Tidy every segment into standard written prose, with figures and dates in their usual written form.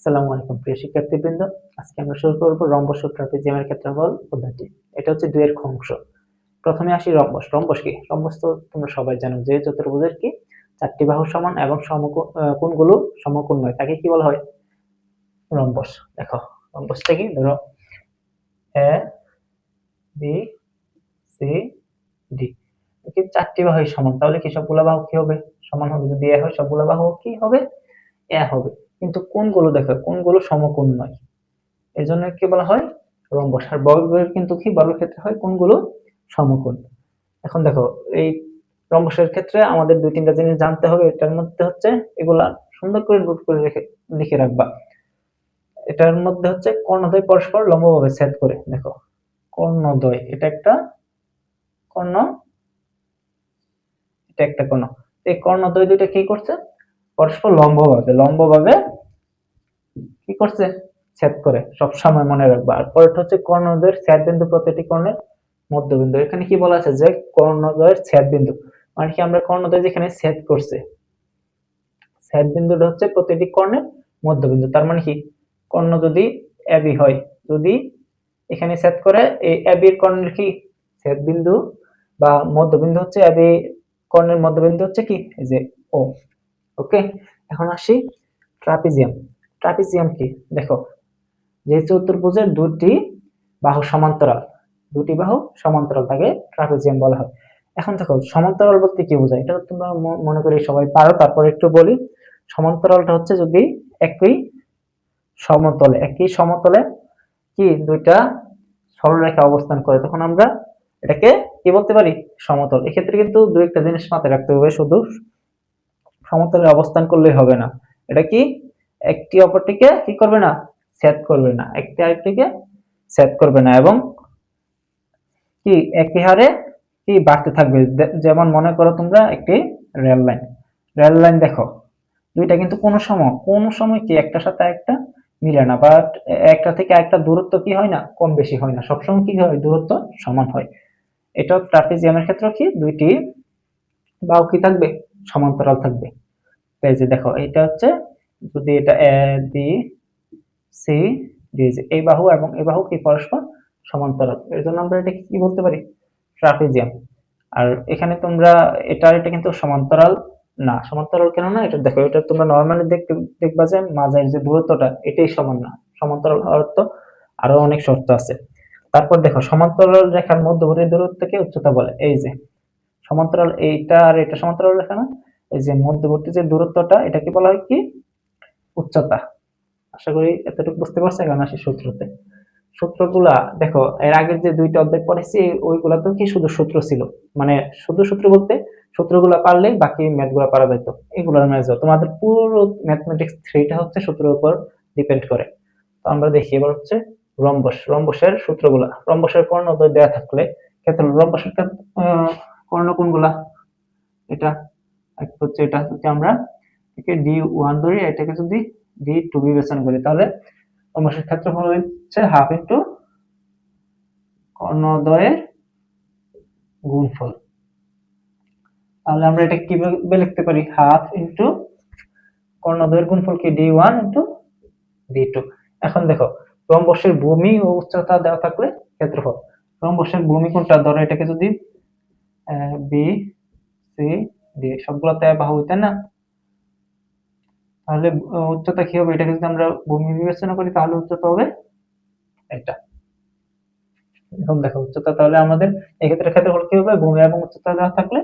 আসসালামু আলাইকুম প্রিয় শিক্ষার্থীবৃন্দ। আজকে আমরা শুরু করব রম্বস ও ট্রাপিজিয়ামের ক্ষেত্রফল পদ্ধতি। এটা হচ্ছে 2 এর অংশ। প্রথমে আসি রম্বস। রম্বস কি? রম্বস তো তোমরা সবাই জানো যে চতুর্ভুজের কি 4টি বাহু সমান এবং কোণগুলো সমকোণ নয়, তাকে কি বলা হয়? রম্বস। দেখো রম্বসটা কি? ধরো এ বি সি ডি, কি 4টি বাহু সমান, তাহলে কি সবগুলো বাহু কি হবে? সমান হবে। যদি এ হয় সবগুলো বাহু কি হবে? এ হবে। কিন্তু কোণগুলো দেখো, কোণগুলো সমকোণ নয়, এর জন্য কি বলা হয়? রম্বস। আর বর্গের কিন্তু কি, বর্গের ক্ষেত্রে হয় কোণগুলো সমকোণ। এখন দেখো এই রম্বসের ক্ষেত্রে আমাদের 2-3টা জিনিস জানতে হবে। এটার মধ্যে হচ্ছে এগুলা সুন্দর করে নোট করে লিখে রাখবা। এটার মধ্যে হচ্ছে কর্ণদ্বয় পরস্পর লম্বভাবে ছেদ করে। দেখো কর্ণদ্বয়, এটা একটা কর্ণ, এটা একটা কর্ণ। এই কর্ণদ্বয় দুইটা কি করছে? পরস্পর লম্বভাবে কি করছে? ছেদ করে। সবসময় মনে রাখবা। আর পরেরটা হচ্ছে কর্ণদ্বয়ের ছেদ বিন্দু প্রতিটি কর্ণের মধ্যবিন্দু। এখানে কি বলা আছে যে কর্ণদ্বয়ের ছেদ বিন্দু, মানে কি আমরা কর্ণদ্বয় যেখানে ছেদ করছে, ছেদ বিন্দুটা হচ্ছে প্রতিটি কর্ণের মধ্যবিন্দু। তার মানে কি, কর্ণ যদি এবি হয়, যদি এখানে ছেদ করে, এই এবি এর কর্ণের কি ছেদ বিন্দু বা মধ্যবিন্দু হচ্ছে এবি কর্ণের মধ্যবিন্দু হচ্ছে কি, এই যে ও। ওকে, এখন আসি ট্রাপিজিয়াম। ট্রাপিজিয়াম কি? দেখো যে চতুর্ভুজের দুটি বাহু সমান্তরাল তাকে ট্রাপিজিয়াম বলা হয়। এখন দেখো সমান্তরাল বলতে কি বোঝায়, এটা তোমরা মনে করি সবাই পারো, তারপর একটু বলি। সমান্তরালটা হচ্ছে যদি একই সমতলে কি দুইটা সরলরেখা অবস্থান করে, তখন আমরা এটাকে কি বলতে পারি? সমতল। এক্ষেত্রে কিন্তু দুই একটা জিনিস মাথায় রাখতে হবে, শুধু সমতলে অবস্থান করলেই হবে না। এটা কি একটি অপরটিকে কি করবে না? ছেদ করবে না, একটি আরেকটিকে ছেদ করবে না, এবং কি একই হারে কি বাড়তে থাকবে। যেমন মনে করো তোমরা একটি রেল লাইন দেখো, দুইটা কিন্তু কোনো সময় কি একটার সাথে একটা মিলে না, বাট একটা থেকে একটা দূরত্ব কি হয় না, কম বেশি হয় না, সবসময় কি হয়? দূরত্ব সমান হয়। এটা ট্রাপিজিয়ামের ক্ষেত্রে কি দুইটি বাহু কি থাকবে? সমান্তরাল থাকবে। এই যে দেখো এটা হচ্ছে, যদি এটা এ বি সি ডি, এই বাহু এবং এই বাহু কি পরস্পর সমান্তরাল, এর জন্য আমরা এটা কি বলতে পারি? ট্রাপিজিয়াম। আর এখানে তোমরা এটা কিন্তু সমান্তরাল না। সমান্তরাল কেন না? এটা দেখো, এটা তোমরা নরমালি দেখবা যে মাঝের যে দূরত্বটা এটাই সমান না। সমান্তরাল হওয়ার তো আরো অনেক শর্ত আছে। তারপর দেখো সমান্তরাল রেখার মধ্যবর্তী দূরত্বকে উচ্চতা বলে। এই যে সমান্তরাল, এইটা আর এটা সমান্তরাল রেখা না, এই যে মধ্যবর্তী যে দূরত্বটা, এটাকে বলা হয় কি? উচ্চতা। আশা করি এতটুকু বুঝতে পারছো। এখন আসি সূত্রতে। সূত্রগুলা দেখো, এর আগের যে 2টা অধ্যায় পড়েছি ওইগুলা তো কি শুধু সূত্র ছিল, মানে শুধু সূত্র বলতে সূত্রগুলা পারলে বাকি ম্যাথগুলা পারা যেত। এগুলোর ম্যাথ তোমাদের পুরো ম্যাথমেটিক্স 3টা হচ্ছে সূত্রের উপর ডিপেন্ড করে। তো আমরা দেখি এবার হচ্ছে রম্বসের সূত্রগুলা। রম্বসের কর্ণদ্বয় দেয়া থাকলে ক্ষেত্র রম্বসের কর্ণ কোনগুলা? এটা হচ্ছে, এটা হচ্ছে আমরা একে D1 ধরি, এটাকে যদি D2 বিবেচনা করি, তাহলে রম্বসের ক্ষেত্রফল হচ্ছে হাফ ইন্টু কর্ণদ্বয়ের গুণফল। তাহলে আমরা এটা কিভাবে লিখতে পারি? হাফ ইন্টু কর্ণদ্বয়ের গুণফল কি? D1 into D2। এখন দেখো রম্বসের ভূমি ও উচ্চতা দেওয়া থাকলে ক্ষেত্রফল। রম্বসের ভূমি কোনটা? ধরো এটাকে যদি বি সি ডি সবগুলোতে বাহু হইতে না, তাহলে উচ্চতা কি হবে? এটাকে যদি আমরা ভূমি বিবেচনা করি তাহলে উচ্চতা হবে এটা। এখন দেখো উচ্চতা, তাহলে আমাদের এক্ষেত্রে ক্ষেত্রফল কি হবে? ভূমি এবং উচ্চতা দেওয়া থাকলে,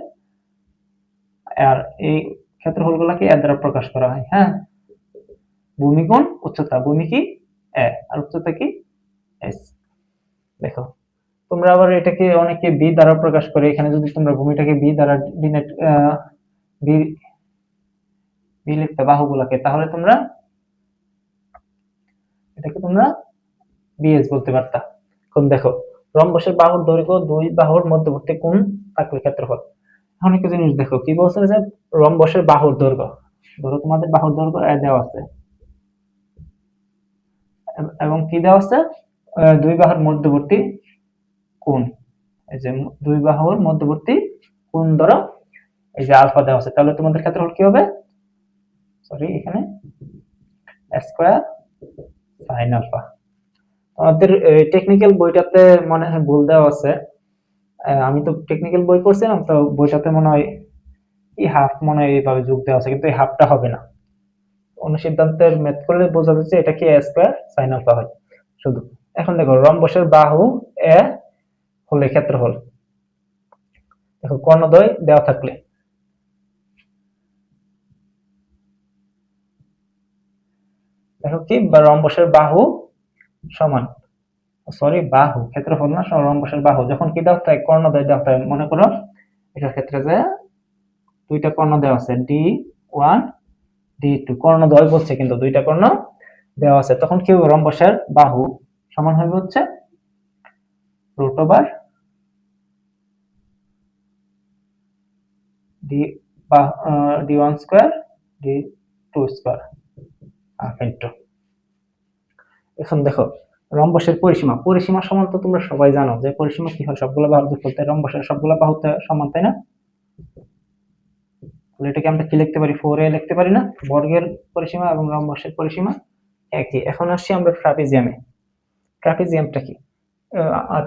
আর এই ক্ষেত্রফলগুলোকে এর দ্বারা প্রকাশ করা হয়। হ্যাঁ, ভূমি গুণ উচ্চতা। ভূমি কি? এ, আর উচ্চতা কি? এস। দেখো তোমরা আবার এটাকে অনেকে বি দ্বারা প্রকাশ করে। এখানে যদি তোমরা ভূমিটাকে বি দ্বারা বি বি লিখতে বাহুগুলোকে, তাহলে তোমরা এটাকে বিএস বলতে পারতা। এখন দেখো রম্বসের বাহুর দৈর্ঘ্য দুই বাহুর মধ্যবর্তী কোণ থাকলে ক্ষেত্রফল। এখন একটা জিনিস দেখো কি বলছে যে রম্বসের বাহুর দৈর্ঘ্য, ধরো তোমাদের বাহুর দৈর্ঘ্য দেওয়া আছে, এবং কি দেওয়া আছে? দুই বাহুর মধ্যবর্তী কোণ। এই যে দুই বাহুর মধ্যবর্তী কোণ ধরো এই যে আলফা দেওয়া আছে, তাহলে তোমাদের ক্ষেত্রফল কি হবে? সরি, এখানে স্কয়ার sin আলফা। আমাদের টেকনিক্যাল বইটাতে মনে হয় ভুল দেওয়া আছে। আমি তো টেকনিক্যাল বই পড়ছিলাম, তো বইটাতে মনে হয় এই হাফ মনে হয় এইভাবে যোগ দেওয়া আছে, কিন্তু এই হাফটা হবে না। অনুসিদ্ধান্তের ম্যাথ করলে বোঝা যাচ্ছে এটা কি a স্কয়ার sin আলফা হয় শুধু। এখন দেখো রম্বসের বাহু a হলে ক্ষেত্রফল, দেখো কর্ণদ্বয় দেওয়া থাকলে দেখো কি, বা রম্বসের বাহু সমান, সরি বাহু, ক্ষেত্রফল না, রম্বসের বাহু যখন কি দেওয়া থাকে, কর্ণদ্বয় দেওয়া থাকে। মনে করো এটার ক্ষেত্রে যে দুইটা কর্ণ দেওয়া আছে D1 D2, কর্ণদ্বয় বলছে কিন্তু দুইটা কর্ণ দেওয়া আছে, তখন কি হবে, রম্বসের বাহু সমান হবে হচ্ছে root over D1 square D2 square half into. এখন দেখো রম্বসের পরিসীমা, পরিসীমা সমান তো তোমরা সবাই জানো যে পরিসীমা কি হয়, সবগুলো বাহুর যোগফল, তাই রম্বসের সবগুলো বাহু সমান, তাই না? তাহলে এটাকে আমরা কি লিখতে পারি, 4a লিখতে পারি না? বর্গের পরিসীমা এবং রম্বসের পরিসীমা একই। এখন আসছি আমরা ট্রাপিজিয়ামে। ট্রাপিজিয়ামটা কি?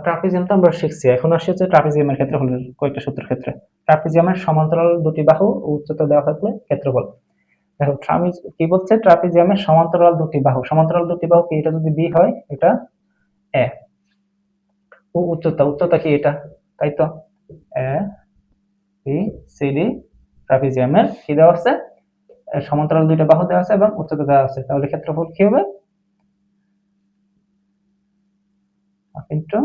ট্রাপিজিয়াম তো আমরা শিখছি, এখন আসছে হচ্ছে ট্রাপিজিয়ামের ক্ষেত্রফলের কয়েকটা সূত্রের ক্ষেত্রে। ট্রাপিজিয়ামের সমান্তরাল দুটি বাহু ও উচ্চতা দেওয়া থাকলে ক্ষেত্রফল। দেখো কি বলছে, ট্রাপিজিয়ামের সমান্তরাল দুটি বাহু, সমান্তরাল দুটি বাহু কি, এটা যদি বি হয় এটা এ, ও উচ্চতা, উচ্চতা কি এটা, তাই তো এ বি সি ডি। ট্রাপিজিয়ামের কি দেওয়া আছে, সমান্তরাল দুইটা বাহু দেওয়া আছে এবং উচ্চতা দেওয়া আছে, তাহলে ক্ষেত্রফল কি হবে, ইন্টু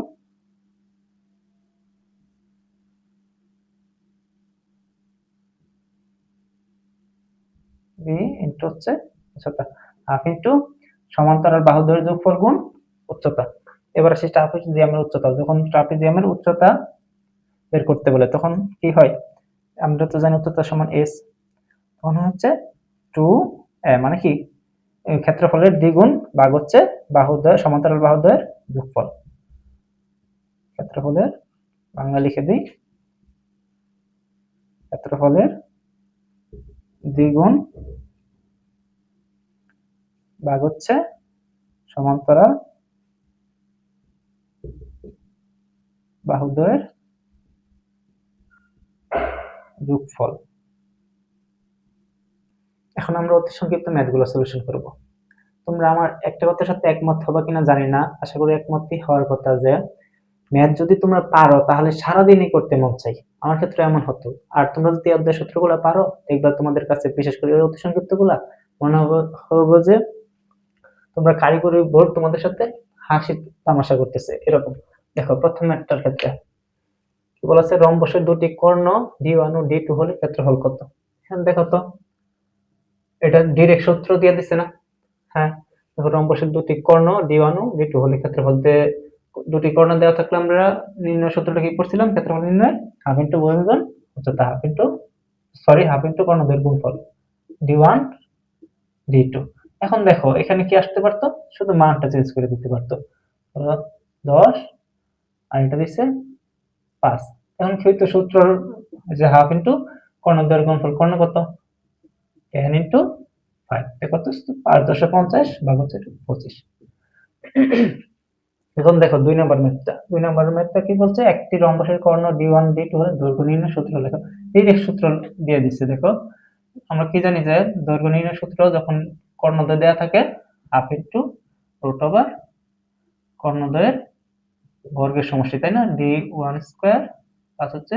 বি ইন্টু হচ্ছে উচ্চতা, হাফ ইন্টু সমান্তরাল বাহুদ্বয়ের যোগফল গুণ উচ্চতা। এবার আসি ট্রাপিজিয়ামের উচ্চতা, যখন ট্রাপিজিয়ামের উচ্চতা বের করতে বলে তখন কি হয়, আমরা তো জানি উচ্চতা সমান এস, তখন হচ্ছে 2a, মানে কি ক্ষেত্রফলের দ্বিগুণ ভাগ হচ্ছে বাহুদ্বয়, সমান্তরাল বাহুদ্বয়ের যোগফল। ক্ষেত্রফলের বাংলা লিখে দিই, ক্ষেত্রফলের দ্বিগুণ ভাগ হচ্ছে সমান্তরাল বাহুদ্বয়ের যোগফল। এখন আমরা অতি সংক্ষিপ্ত ম্যাথগুলো সলিউশন করব। তোমরা আমার একটা কথার সাথে একমত হবে কিনা জানি না, আশা করি একমতই হওয়ার কথা, যে ম্যাথ যদি তোমরা পারো তাহলে সারাদিনই করতে মন চাই। আমার ক্ষেত্রে এমন হতো। আর তোমরা যদি অধ্যায় সূত্রগুলো পারো, দেখবা তোমাদের কাছে বিশেষ করে অতি সংক্ষিপ্ত গুলা মনে হবে যে তোমরা কারিগরি বোর্ড তোমাদের সাথে হাসি তামাশা করতেছে এরকম। দেখো প্রথম একটার ক্ষেত্রে কি বলেছে, রম্বসের দুটি কর্ণ D1 ও D2 হলে ক্ষেত্রফল কত। এখন দেখো তো এটা ডিরেক্ট সূত্র দিয়ে দিছে না? হ্যাঁ, দেখো রম্বসের দুটি কর্ণ D1 ও D2 হলে ক্ষেত্রফল, দুটি কর্ণ দেওয়া থাকলে আমরা নির্ণয় সূত্রটা কি করছিলাম, ক্ষেত্রফল নির্ণয় হাফ ইন্টু বহুবিভাজন উচ্চতা, হাফ ইন্টু কর্ণদ্বয়ের গুণফল D1 D2। এখন দেখো এখানে কি আসতে পারতো, শুধু মানটা চেঞ্জ করে দিতে পারতো, 10 আর এটা দিচ্ছে 5। এখন কি হইতো, সূত্র যে হাফ ইন্টু কর্ণদ্বয়ের গুণফল, কর্ণ কত 10 ইন্টু 5, কত 5 10 50 ভাগ হচ্ছে 25। এখন দেখো 2 নম্বর ম্যাথটা কি বলছে, একটি রম্বসের কর্ণ D1 D2 হলে দৈর্ঘ্য নির্ণয় সূত্র লেখো। এই সূত্র দিয়ে দিচ্ছে। দেখো আমরা কি জানি যে দৈর্ঘ্য নির্ণয় সূত্র যখন কর্ণদ্বয় দেওয়া থাকে হাফ ইন্টু রুট ওভার কর্ণদ্বয়ের বর্গের সমষ্টি, তাই না, D1 স্কয়ার প্লাস হচ্ছে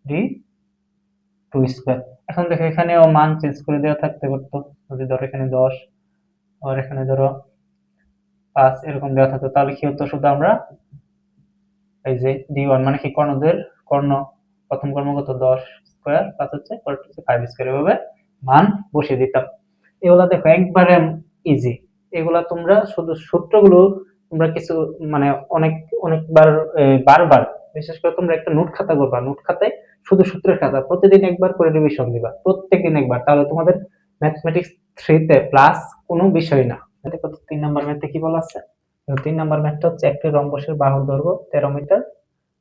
D2 স্কয়ার। এখন দেখো এখানেও মান চেঞ্জ করে দেওয়া থাকতে পারতো, যদি ধরো এখানে 10 আর এখানে ধরো 5 এরকম দেওয়া থাকতো, তাহলে কি হতো, শুধু আমরা এই যে D1 মানে কি কর্ণদ্বয়ের কর্ণ, প্রথম কর্ণ কত 10 স্কয়ার প্লাস হচ্ছে 5 স্কয়ার, এভাবে মান বসিয়ে দিতাম। এগুলা দেখো একবারে ইজি, এগুলা তোমরা শুধু সূত্রগুলো তোমরা কিছু মানে অনেকবার বারবার, বিশেষ করে তোমরা একটা নোট খাতা করবা, নোট খাতায় শুধু সূত্রের খাতা প্রতিদিন একবার করে রিভিশন দিবা, প্রত্যেকদিন একবার, তাহলে তোমাদের ম্যাথমেটিক্স 3 তে প্লাস কোনো বিষয় না। দেখো 3 নাম্বার ম্যাথে কি বলা আছে, 3 নাম্বার ম্যাথটা হচ্ছে একটি রম্বসের বাহুর দৈর্ঘ্য 13 মিটার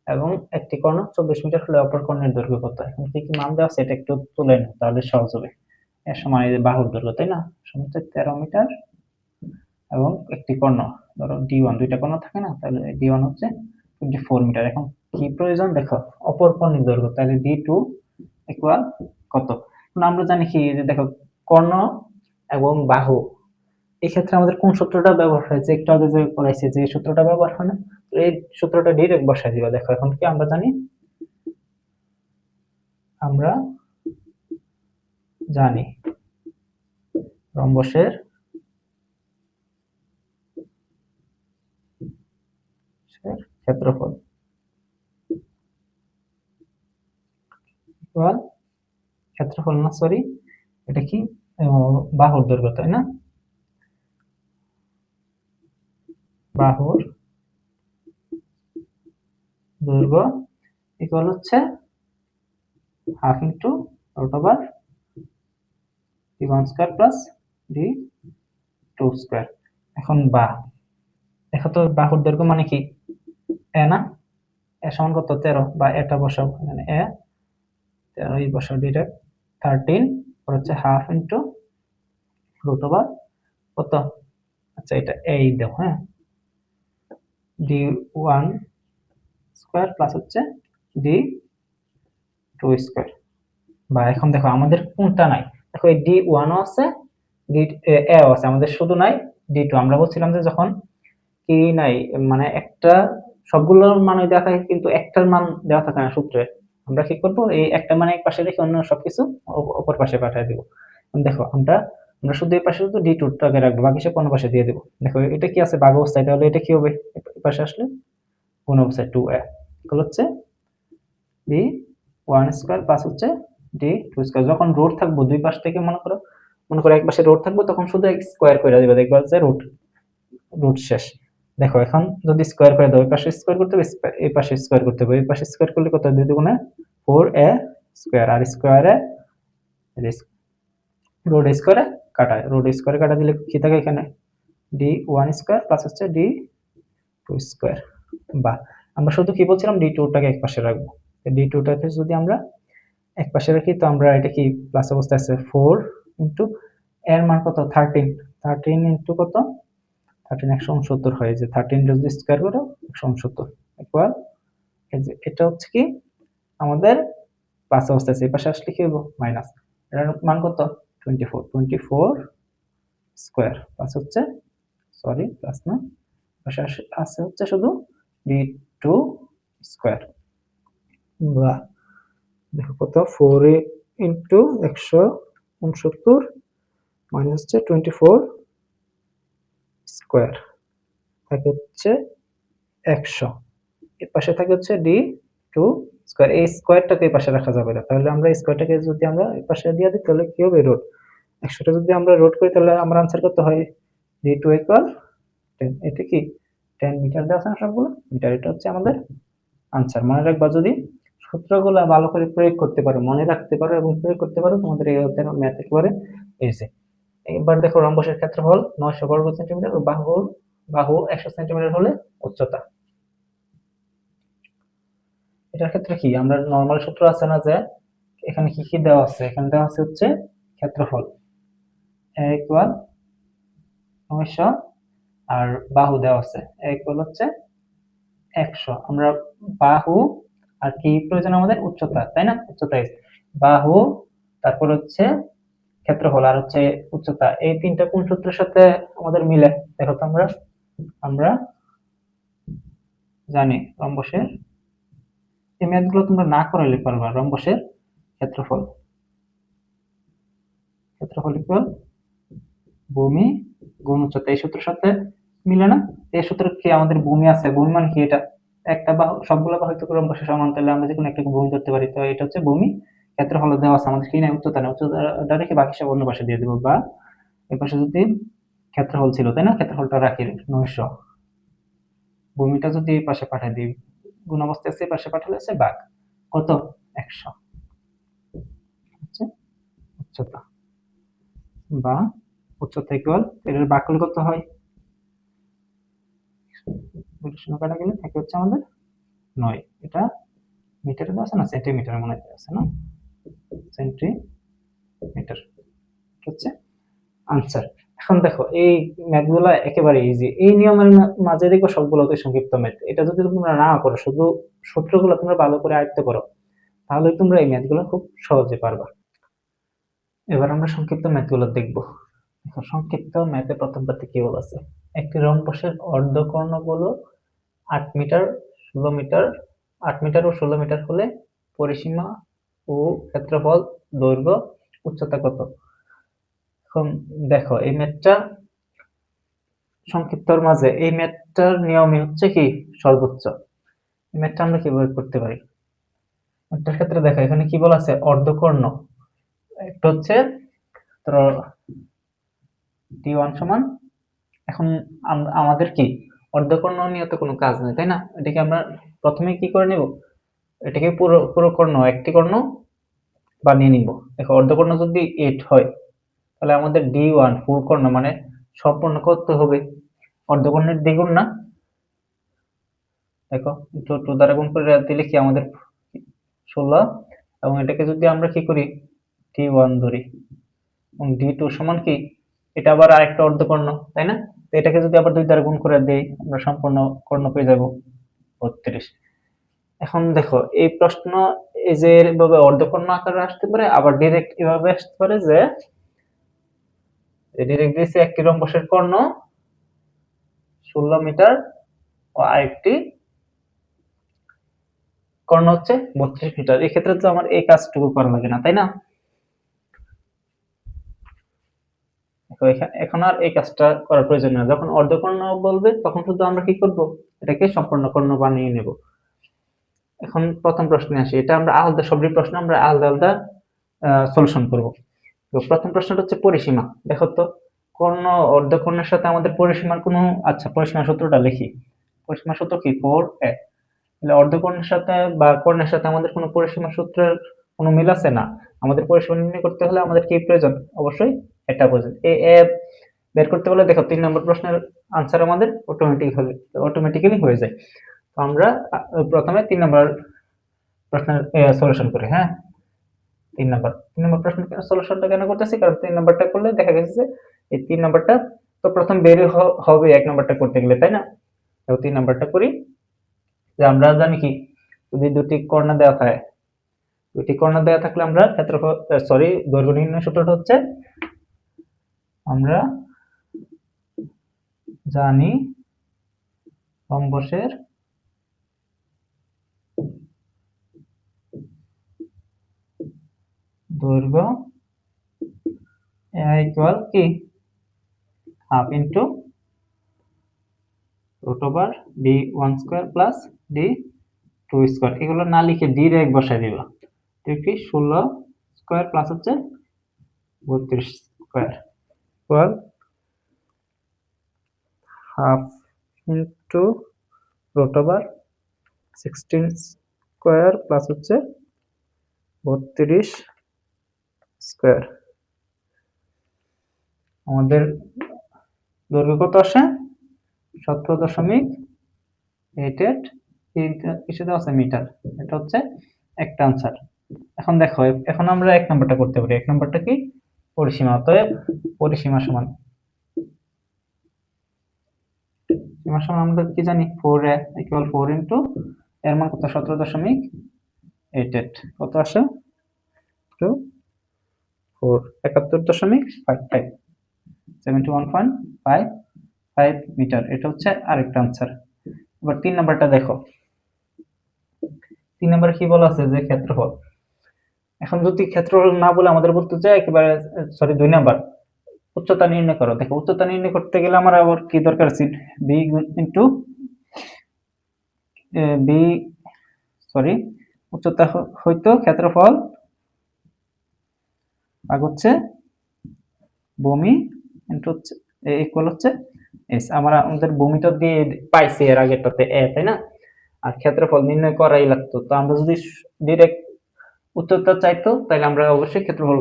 এবং একটি কর্ণ 24 মিটার হলে অপর কর্ণের দৈর্ঘ্য কত। এখন কি কি মান দেওয়া আছে এটা একটু তুলে নাও, তাহলে সহজ হবে। এর সমান এই যে বাহুর দৈর্ঘ্য, তাই না, সমান হচ্ছে 13 মিটার এবং একটি কর্ণ, ধরো D1, দুইটা কর্ণ থাকে না, তাহলে D1 হচ্ছে 24 মিটার। এখন কি প্রয়োজন দেখো, অপর কর্ণের দৈর্ঘ্য, তাহলে D2 ইকুয়াল কত? আমরা জানি কি যে দেখো কর্ণ এবং বাহু, এই ক্ষেত্রে আমাদের কোন সূত্রটা ব্যবহার হয়েছে, একটু আগে যে পড়াইছে যে সূত্রটা ব্যবহার হয় না, এই সূত্রটা ডাইরেক্ট বসাই দিবা। দেখো এখন কি আমরা জানি রম্বসের ক্ষেত্রফল ক্ষেত্রফল না, সরি, এটা কি বাহুর দৈর্ঘ্য, তাই না? বাহুর দৈর্ঘ্য ইকুয়াল হচ্ছে half into root over D1 square plus D2 square. এখন দেখো তো বাহুর দৈর্ঘ্য মানে কি এ না, এ সমান কত 13, বা এটা বসাও মানে এ 13 বসাও ডিরেক্ট 13 আর হচ্ছে হাফ ইন্টু রুট ওভার কত, আচ্ছা এটা এই দাও, হ্যাঁ, D1 স্কয়ার প্লাস হচ্ছে D2 স্কয়ার। বা এখন দেখো আমাদের কোনটা নাই, দেখো এই D1 ও আছে, এ ও আছে, আমাদের শুধু নাই D2। আমরা বলছিলাম যে যখন কি নাই, মানে একটা সবগুলোর মান দেওয়া থাকে কিন্তু একটার মান দেওয়া থাকে না সূত্রে, আমরা কি করব, এই একটা মানে এক পাশে রেখে অন্য সবকিছু অপর পাশে পাঠিয়ে দেব। দেখো আমরা শুধু এই পাশে শুধু D2 টাকে রাখবো, বাকি সব অন্য পাশে দিয়ে দেব। দেখো এটা কি আছে ভাগ অবস্থায়, তাহলে এটা কি হবে, এই পাশে আসলে গুণ অবস্থায় 2a ইকুয়াল হচ্ছে D1 স্কয়ার প্লাস হচ্ছে D2 স্কয়ার। যখন রুট থাকবো দুই পাশ থেকে, মনে করো এক পাশে রুট থাকবো, তখন শুধু স্কয়ার করে দিবে, দেখবা যে রুট শেষ। দেখো এখন যদি স্কয়ার করে দাও, এই পাশে স্কয়ার করতে হবে, এই পাশে স্কয়ার করতে হবে, এই পাশে স্কয়ার করলে কত, 2 দুগুণে 4a স্কয়ার, আর স্কয়ারে রুট স্কয়ারে কাটা দিলে কি থাকে এখানে D1 স্কয়ার প্লাস হচ্ছে D2 স্কয়ার। বা আমরা শুধু কি বলছিলাম, D2 টাকে এক পাশে রাখবো, D2 টাকে যদি আমরা এক পাশে রাখি, তো আমরা এটা কি প্লাস অবস্থায় আছে 4 ইনটু এর মান কত 13 ইনটু কত 13 169 হয়, যে 13 যদি স্কয়ার করো 169 ইকুয়াল, এই যে এটা হচ্ছে কি আমাদের প্লাস অবস্থায় আছে, এই পাশে আসলে কি হবে মাইনাস, এর মান কত 24 স্কয়ার প্লাস হচ্ছে, সরি প্লাস না, পাশে আছে হচ্ছে শুধু D2 স্কয়ার। বা দেখো কত 4 ইনটু 169 মাইনাস হচ্ছে 24 স্কয়ার থাকে হচ্ছে 100, এর পাশে থাকে হচ্ছে D2 স্কয়ার। এই স্কয়ারটাকে এই পাশে রাখা যাবে না, তাহলে আমরা স্কয়ারটাকে যদি আমরা এই পাশে দিয়ে দিই, তাহলে কি হবে রুট 100টা যদি আমরা রুট করি, তাহলে আমরা আনসার কত হয় D2 ইকুয়াল 10। এটা কি 10 মিটার দেওয়া আছে না, সবগুলো মিটার, এটা হচ্ছে আমাদের আনসার। মনে রাখবা, যদি সূত্রগুলো ভালো করে প্রয়োগ করতে পারো, মনে রাখতে পারো এবং প্রয়োগ করতে পারো, তোমাদের এই ম্যাথ একেবারে ইজি। এবার দেখো রম্বসের ক্ষেত্রফল 900 বর্গ সেন্টিমিটার ও বাহু 100 সেন্টিমিটার হলে উচ্চতা। এটার ক্ষেত্রে কি আমরা নরমাল সূত্র আছে না, যে এখানে কি কি দেওয়া আছে, এখানে দেওয়া আছে হচ্ছে ক্ষেত্রফল a ইকুয়াল 900 আর বাহু দেওয়া আছে a ইকুয়াল হচ্ছে 100। আমরা বাহু আর কি প্রয়োজন আমাদের, উচ্চতা, তাই না? উচ্চতা বাহু, তারপর হচ্ছে ক্ষেত্রফল আর হচ্ছে উচ্চতা, এই তিনটা কোন সূত্রের সাথে আমাদের মিলে, দেখো তো আমরা জানি রম্বসের, এই ম্যাথ গুলো তোমরা না করলে পারবা, রম্বসের ক্ষেত্রফল ইকুয়াল ভূমি গুণ উচ্চতা, এই সূত্রের সাথে মিলে না? এই সূত্র কি আমাদের ভূমি আছে, ভূমি মানে কি, এটা একটা বাহু, সবগুলো বাহু তো রম্বসের সমান, তাহলে আমরা যে কোনো একটা ভূমি ধরতে পারি, তো এটা হচ্ছে ভূমি। ক্ষেত্রফল দেওয়া আছে আমাদের কি না, উচ্চতা না, উচ্চতা রেখে বাকি সব অন্য পাশে দিয়ে দেবো, বা এই পাশে যদি ক্ষেত্রফল ছিল, তাই না, ক্ষেত্রফলটা রাখি 900, ভূমিটা যদি এই পাশে পাঠিয়ে দিই, গুণ অবস্থায় আছে, পাশে পাঠালে আছে ভাগ কত 100 হচ্ছে উচ্চতা, বা উচ্চতা ইকুয়াল, এর ভাগ করলে কত হয়, শূন্য কাটা গেলে থাকে হচ্ছে আমাদের 9। এটা মিটারে দেওয়া আছে না, সেন্টিমিটারে মনে আছে না, সেন্টিমিটার হচ্ছে আনসার। এখন দেখো এই ম্যাথগুলো একেবারে ইজি, এই নিয়মের মাঝে দেখো সবগুলো অতি সংক্ষিপ্ত ম্যাথ। এটা যদি তোমরা না করো, শুধু সূত্রগুলো তোমরা ভালো করে আয়ত্ত করো, তাহলে তোমরা এই ম্যাথগুলো খুব সহজে পারবা। এবার আমরা সংক্ষিপ্ত ম্যাথগুলো দেখবো। দেখো সংক্ষিপ্ত ম্যাথে প্রথম পাতে কি বলেছে, একটি রম্বসের অর্ধকর্ণগুলো 8 মিটার 16 মিটার 8 মিটার ও 16 মিটার হলে পরিসীমা ও ক্ষেত্রফল, দৈর্ঘ্য, উচ্চতা কত? এখন দেখো এই ম্যাথটা সংক্ষিপ্তর মাঝে এই ম্যাথটার নিয়মই হচ্ছে কি সর্বোচ্চ। এই ম্যাথটা আমরা কিভাবে করতে পারি? ম্যাথটার ক্ষেত্রে দেখো এখানে কি বলা আছে, অর্ধকর্ণ একটা হচ্ছে ধরো t1 সমান, এখন আমাদের কি অর্ধকর্ণ নিয়ে তো কোনো কাজ নেই, তাই না? এটাকে আমরা প্রথমে কি করে নেব, এটাকে পুরো পুরো কর্ণ একটি কর্ণ বানিয়ে নিব। দেখো অর্ধকর্ণ যদি 8 হয়, তাহলে আমাদের d1 ফুল কর্ণ মানে সম্পূর্ণ করতে হবে অর্ধকর্ণের দ্বিগুণ না। দেখো একটু টু দ্বারা গুণ করে দিলে কি আমাদের 16, এবং এটাকে যদি আমরা কি করি d1 ধরি, এবং d2 সমান কি, এটা আবার আরেকটা অর্ধকর্ণ, তাই না? তো এটাকে যদি আবার 2 দ্বারা গুণ করে দেই, আমরা সম্পূর্ণ কর্ণ পেয়ে যাব 32। এখন দেখো এই প্রশ্ন এই যে এভাবে অর্ধকর্ণ আকারে আসতে পারে, আবার ডাইরেক্ট এভাবে আসতে পারে যে ডাইরেক্ট দিয়েছে একটি রম্বসের কর্ণ 16 মিটার ও আরেকটি কর্ণ হচ্ছে 32 মিটার। এই ক্ষেত্রে তো আমার এই কাজটুকু করা লাগে না, তাই না? এখন আর এই কাজটা করার প্রয়োজন নেই। যখন অর্ধকর্ণ বলবে তখন শুধু আমরা কি করব, এটাকে সম্পূর্ণ কর্ণ বানিয়ে নেব। এখন প্রথম প্রশ্নে আসি, এটা আমরা আলাদা সবরি প্রশ্ন আমরা আলাদা আলাদা সলিউশন করব। তো প্রথম প্রশ্নটা হচ্ছে পরিসীমা। দেখো তো কর্ণ অর্ধকর্ণের সাথে আমাদের পরিসীমার কোনো, আচ্ছা পরিসীমা সূত্রটা লিখি। পরিসীমা সূত্র কি 4a। তাহলে অর্ধকর্ণের সাথে বা কর্ণের সাথে আমাদের কোনো পরিসীমা সূত্রের কোনো মিল আছে না। আমাদের পরিসীমা নির্ণয় করতে হলে আমাদের কি প্রয়োজন, অবশ্যই এটা প্রয়োজন। এই a বের করতে হলে দেখো 3 নম্বর প্রশ্নের আনসার আমাদের অটোমেটিক্যালি হয়ে যায়। তো আমরা প্রথমে 3 নম্বর প্রশ্নের সলিউশন করি। হ্যাঁ, 3 নম্বর প্রশ্নের সলিউশনটা কেন করতেছি, কারণ 3 নম্বরটা করলে দেখা গেছে যে এই 3 নম্বরটা তো প্রথম বের হবে 1 নম্বরটা করতে গেলে, তাই না? তো 3 নম্বরটা করি যে আমরা জানি কি, যদি দুটি কর্ণ দেওয়া থাকে, দুটি কর্ণ দেওয়া থাকলে আমরা ক্ষেত্রফল দৈর্ঘ্য নির্ণয় সূত্রটা হচ্ছে, আমরা জানি রম্বসের দৈর্ঘ্য ইকুয়াল কি half into root over d1 square plus d2 square. এগুলো না লিখে ডিরেক্ট বসাই দিবা। কি 16 স্কয়ার প্লাস হচ্ছে 32 square equal half into root over 16 square plus হচ্ছে 32 স্কয়ার। আমাদের দৈর্ঘ্য কত আসে, 17.88 কিসে দেওয়া আছে, মিটার। এটা হচ্ছে একটা আনসার। এখন দেখো এখন আমরা 1 নম্বরটা করতে পারি। 1 নম্বরটা কি পরিসীমা, অতএব পরিসীমা সমান সীমা সমান আমরা কি জানি 4a ইকুয়াল 4 ইনটু এর মান কত 17.88 কত আসে টু 4 71.55 71.55 মিটার। এটা হচ্ছে আরেকটা আনসার। এবার 3 নাম্বারটা দেখো, 3 নাম্বারে কি বলা আছে যে ক্ষেত্রফল। এখন যদি ক্ষেত্রফল না বলে আমাদের বলতে চাই একেবারে 2 নাম্বার উচ্চতা নির্ণয় করো। দেখো উচ্চতা নির্ণয় করতে গেলে আমার আবার কি দরকার আছে, বি ইনটু বি উচ্চতা হইতো ক্ষেত্রফল ভাগ হচ্ছে ভূমি ইনটু হচ্ছে ইকুয়াল হচ্ছে এস। আমাদের ভূমি তো দিয়ে পাইছি এর আগেরটাতে এ, তাই না? আর ক্ষেত্রফল নির্ণয় করাই লাগতো। তো আমরা যদি ডিরেক্ট উচ্চতা চাইতো তাহলে আমরা অবশ্যই ক্ষেত্রফল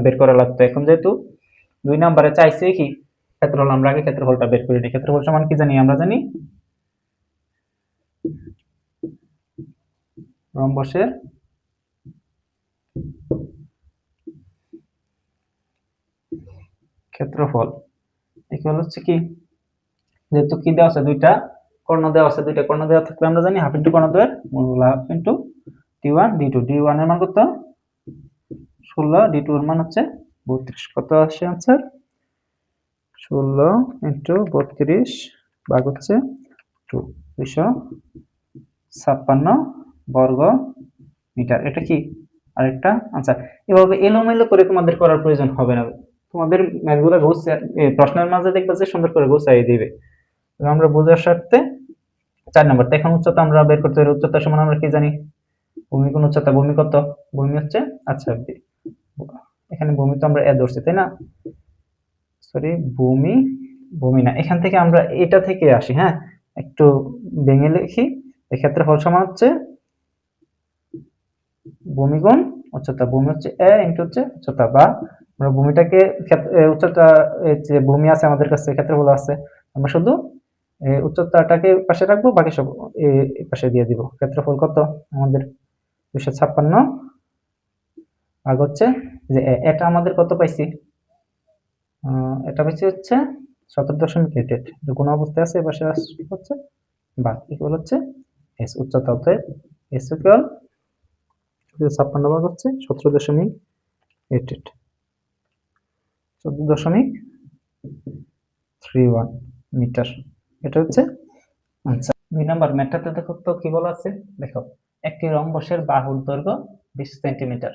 বের করা লাগতো। এখন যেহেতু 2 নম্বরে চাইছে কি ক্ষেত্রফল, আমরা আগে ক্ষেত্রফলটা বের করে নিই। ক্ষেত্রফল সমান কি জানি, আমরা জানি রম্বসের ক্ষেত্রফল ইকুয়াল হচ্ছে কি, যেহেতু কি দেওয়া আছে দুইটা কর্ণ দেওয়া আছে, দুইটা কর্ণ দেওয়া থাকলে আমরা জানি হাফ ইন্টু কর্ণ দ্বয়ের মূল half into d1 d2, d1 এর মান কত 16, d2 এর মান হচ্ছে 32। কত আসে आंसर 16 ইনটু 32 ভাগ হচ্ছে 2, 256 বর্গ মিটার। এটা কি আরেকটা आंसर। এভাবে এলোমেলো করে তোমাদের করার প্রয়োজন হবে না, তোমাদের ম্যাথগুলো প্রশ্নের মাঝে দেখবে যে সুন্দর করে গোছাই দিবে। আমরা বোঝার স্বার্থে 4 নাম্বার। এখন উচ্চতা আমরা বের করতে পারি। উচ্চতা সমান আমরা কি জানি, ভূমি কোণ উচ্চতা, ভূমি কত, ভূমি হচ্ছে আচ্ছা এখানে ভূমি তো আমরা এ ধরছি তাই না, সরি ভূমি, ভূমি না, এখান থেকে আমরা এটা থেকে আসি, হ্যাঁ একটু ভেঙে লিখি। এক্ষেত্রে হল সমান হচ্ছে ভূমি কোণ উচ্চতা, ভূমি হচ্ছে এ ইনটু হচ্ছে উচ্চতা, বা আমরা ভূমিটাকে উচ্চতা যে ভূমি আছে আমাদের কাছে ক্ষেত্রফল বলা আছে, আমরা শুধু উচ্চতাটাকে পাশে রাখবো, বাকি সব এই পাশে দিয়ে দিব। ক্ষেত্রফল কত আমাদের 256 ভাগ হচ্ছে যে এটা আমাদের কত পাইছি, এটা পাইছি হচ্ছে 17.88, গুণ অবস্থায় আছে, এপাশে হচ্ছে ভাগ, ইকুয়াল হচ্ছে এস উচ্চতা, অতএব এস ইকুয়াল 56 ভাগ হচ্ছে 17.88, 14.31 মিটার। এটা হচ্ছে আচ্ছা। 2 নাম্বার ম্যাথটাতে দেখো তো কি বলা আছে, দেখো একটি রম্বসের বাহুর দৈর্ঘ্য 20 সেন্টিমিটার,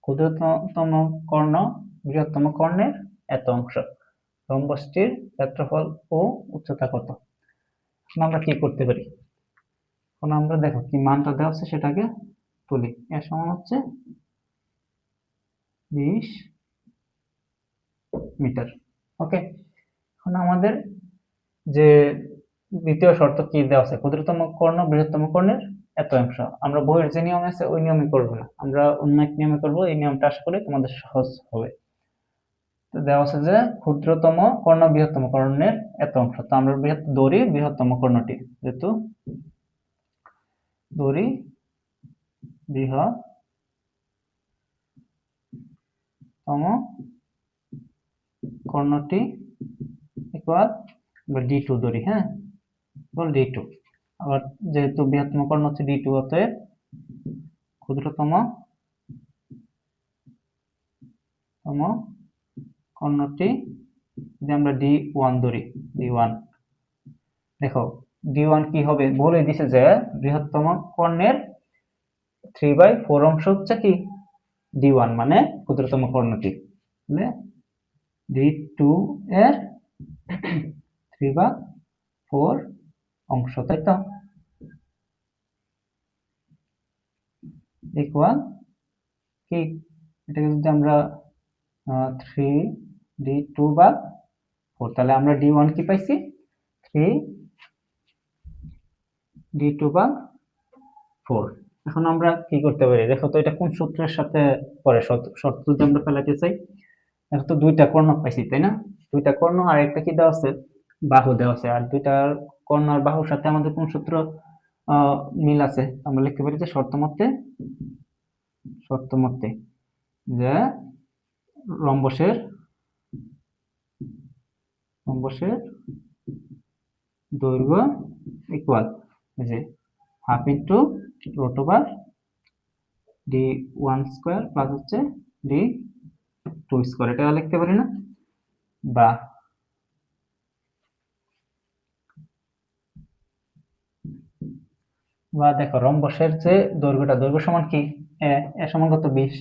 ক্ষুদ্রতম কর্ণ বৃহত্তম কর্ণের এত অংশ, রম্বসটির ক্ষেত্রফল ও উচ্চতা কত। আমরা কি করতে পারি, এখন আমরা দেখো কি মানটা দেওয়া আছে সেটাকে তুলি। এর সমান হচ্ছে 20 মিটার। ওকে, এখন আমাদের যে দ্বিতীয় শর্ত কি দেওয়া আছে, ক্ষুদ্রতম কর্ণ বৃহত্তম কর্ণের এত অংশ। আমরা বইয়ের যে নিয়ম আছে ওই নিয়মে করব না, আমরা অন্য এক নিয়মে করব। এই নিয়মটা আশা করি তোমাদের সহজ হবে। তো দেওয়া আছে যে ক্ষুদ্রতম কর্ণ বৃহত্তম কর্ণের এত অংশ, তো আমরা ধরি বৃহত্তম কর্ণটি, যেহেতু ধরি বৃহত্তম কর্ণটি ইকুয়াল d2 ধরি, হ্যাঁ ইকুয়াল d2। আবার যেহেতু বৃহত্তম কর্ণ হচ্ছে d2, অতএব ক্ষুদ্রতম কর্ণটি যে আমরা d1 ধরি, d1 দেখো d1 কি হবে বলে দিছে যে বৃহত্তম কর্ণের 3/4 অংশ হচ্ছে কি d1, মানে ক্ষুদ্রতম কর্ণটি, তাহলে d2 এর 3/4 অংশ, তাই তো ইকুয়াল কি, এটাকে যদি আমরা 3d2/4, তাহলে আমরা d1 কি পাইছি 3d2/4। এখন আমরা কি করতে পারি, দেখো তো এটা কোন সূত্রের সাথে পরে শর্ত যদি আমরা ফেলাতে চাই। দেখো তো দুইটা কর্ণ পাইছি তাই না, দুইটা কর্ণ আর একটা কি দেওয়া আছে বাহু দেওয়া আছে, আর দুইটা কর্ণ আর বাহুর সাথে আমাদের কোন সূত্র মিল আছে, আমরা লিখতে পারি যে শর্ত মতে যে রম্বসের দৈর্ঘ্য ইকুয়াল যে half into root over d1 square plus হচ্ছে d2 স্কয়ার, এটা লিখতে পারি না, বা দেখো রম্বসের যে দৈর্ঘ্য সমান কি এ সমান কত 20,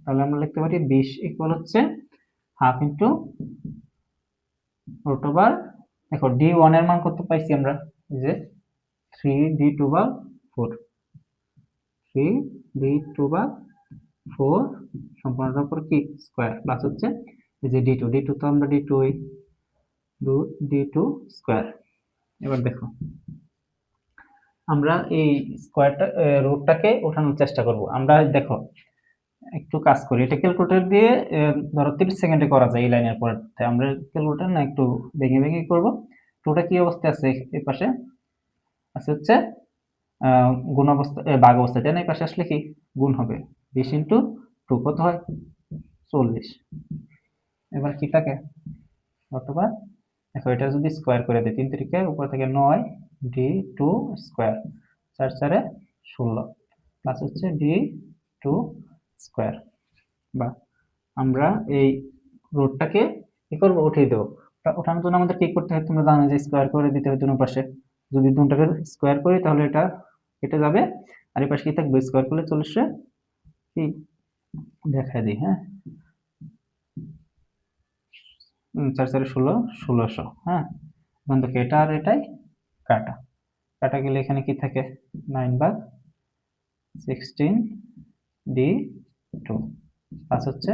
তাহলে আমরা লিখতে পারি 20 ইকুয়াল হচ্ছে হাফ ইন্টু রুট ওভার, দেখো d1 এর মান কত পাইছি আমরা, যে 3d2/4, 3d2/4 সম্পূর্ণটার উপর কি স্কয়ার প্লাস হচ্ছে এই যে d2 তো আমরা d2 স্কয়ার। এবার দেখো আমরা এই স্কয়ারটা রুটটাকে ওঠানোর চেষ্টা করব। আমরা দেখো একটু কাজ করি, এটা ক্যালকুলেটর দিয়ে ধরো 30 সেকেন্ডে করা যায় এই লাইনের পরে, আমরা ক্যালকুলেটর না একটু ভেঙে করব। টুটা কি অবস্থায় আছে, এই পাশে আছে হচ্ছে গুণ অবস্থা, ভাগ অবস্থা, তাই না, এই পাশে আসলে কি গুণ হবে, 20 ইনটু 2 কত হয় 40। এবার কি থাকে অথবা দেখো এটা যদি স্কোয়ার করে দিই 3 3 উপর থেকে 9 d2 স্কোয়ার 4 4 16 প্লাস হচ্ছে d2 স্কোয়ার। বা আমরা এই রুটটাকে কি করব, উঠিয়ে দেবো। ওঠানোর জন্য আমাদের কি করতে হয় তোমরা জানো যে স্কোয়ার করে দিতে হয় দুটো পাশে। যদি দুটোকে স্কোয়ার করি তাহলে এটা কেটে যাবে, আর এই পাশে কি থাকবে, স্কোয়ার করলে 40 কি দেখাই দিই। হ্যাঁ, 4 4 16 1600। হ্যাঁ, এখন দেখো এটা আর এটাই কাটা কাটা গেলে এখানে কি থাকে, 9/16 d2 প্লাস হচ্ছে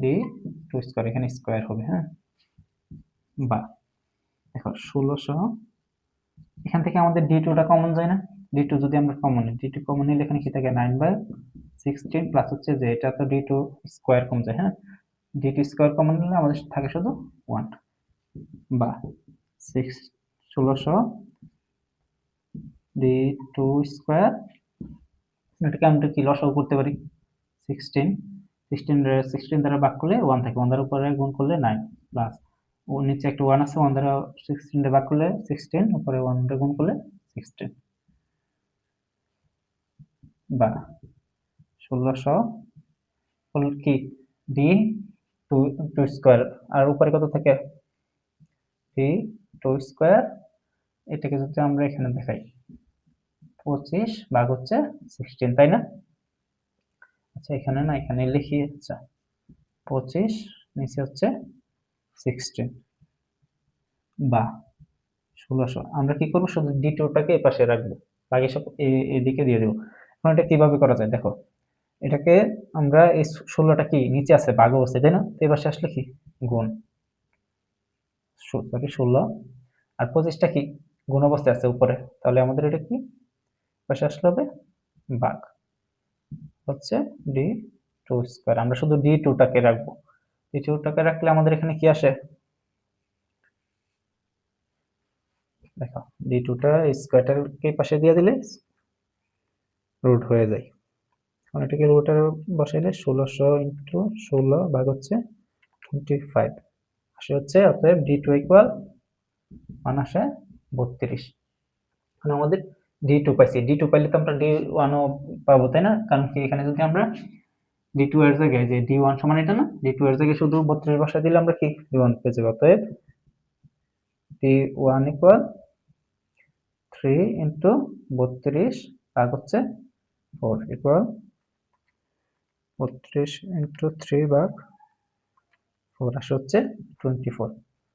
d2 স্কোয়ার, এখানে স্কোয়ার হবে। হ্যাঁ, বা দেখো 1600, এখান থেকে আমাদের d2টা কমন যায় না, d2 যদি আমরা কমন নিই, d2 কমন নিলে এখানে কি থাকে, 9/16 প্লাস হচ্ছে যে এটা তো d2 স্কোয়ার কম যায়। হ্যাঁ, d2 স্কোয়ার কমন নিলে আমাদের থাকে শুধু 1, বা 1600 d2 স্কোয়ার, এটাকে আমরা কি লসাগু করতে পারি, 16 দ্বারা ভাগ করলে 1 থাকে, 1 দ্বারা উপরে গুণ করলে 9 প্লাস ও নিচে একটা 1 আছে, 1 দ্বারা 16 দ্বারা ভাগ করলে 16, উপরে 1 দ্বারা গুণ করলে 16, বা 1600 হল কি ডি টু স্কোয়ার, আর উপরে কত থাকে d2 স্কোয়ার। এটাকে যদি আমরা এখানে দেখাই 25 ভাগ হচ্ছে 16, তাই না? আচ্ছা এখানে না, এখানে লিখি, আচ্ছা 25 নিচে হচ্ছে 16 বা 1600। আমরা কি করবো, শুধু d2টাকে এই পাশে রাখবো, বাকি সব এদিকে দিয়ে দেবো। এখন এটা কিভাবে করা যায় দেখো, এটাকে আমরা এই 16টা কি নিচে আছে ভাগ অবস্থায়, তাই না? তো এই পাশে আসলে কি গুণ, সরি 16, আর 25টা কি গুণ অবস্থায় আছে উপরে, তাহলে আমাদের এটা কি পাশে আসলে হবে ভাগ হচ্ছে d2 স্কোয়ার। আমরা শুধু d2টাকে রাখবো, d2টাকে রাখলে আমাদের এখানে কি আসে দেখো, d2টা স্কোয়ারটাকে পাশে দিয়ে দিলে রুট হয়ে যায়। এখন এটাকে রুটে বসাইলে 1600 ইন্টু 16 ভাগ হচ্ছে 25 আসে হচ্ছে, অতএব d2 ইকুয়াল 1 আসে 32। এখন আমাদের d2 পাইছি, d2 পাইলে তো আমরা d1 ও পাবো, তাই না? কারণ কি এখানে যদি আমরা d2 এর জায়গায় যে d1 সমান এটা না, d2 এর জায়গায় শুধু 32 বসা দিলে আমরা কি d1 পেয়ে যাবো। অতএব d1 ইকুয়াল 3 ইন্টু 32 ভাগ হচ্ছে 4 ইকুয়াল 32 ইন্টু 3 ভাগ 4 আসে হচ্ছে 24।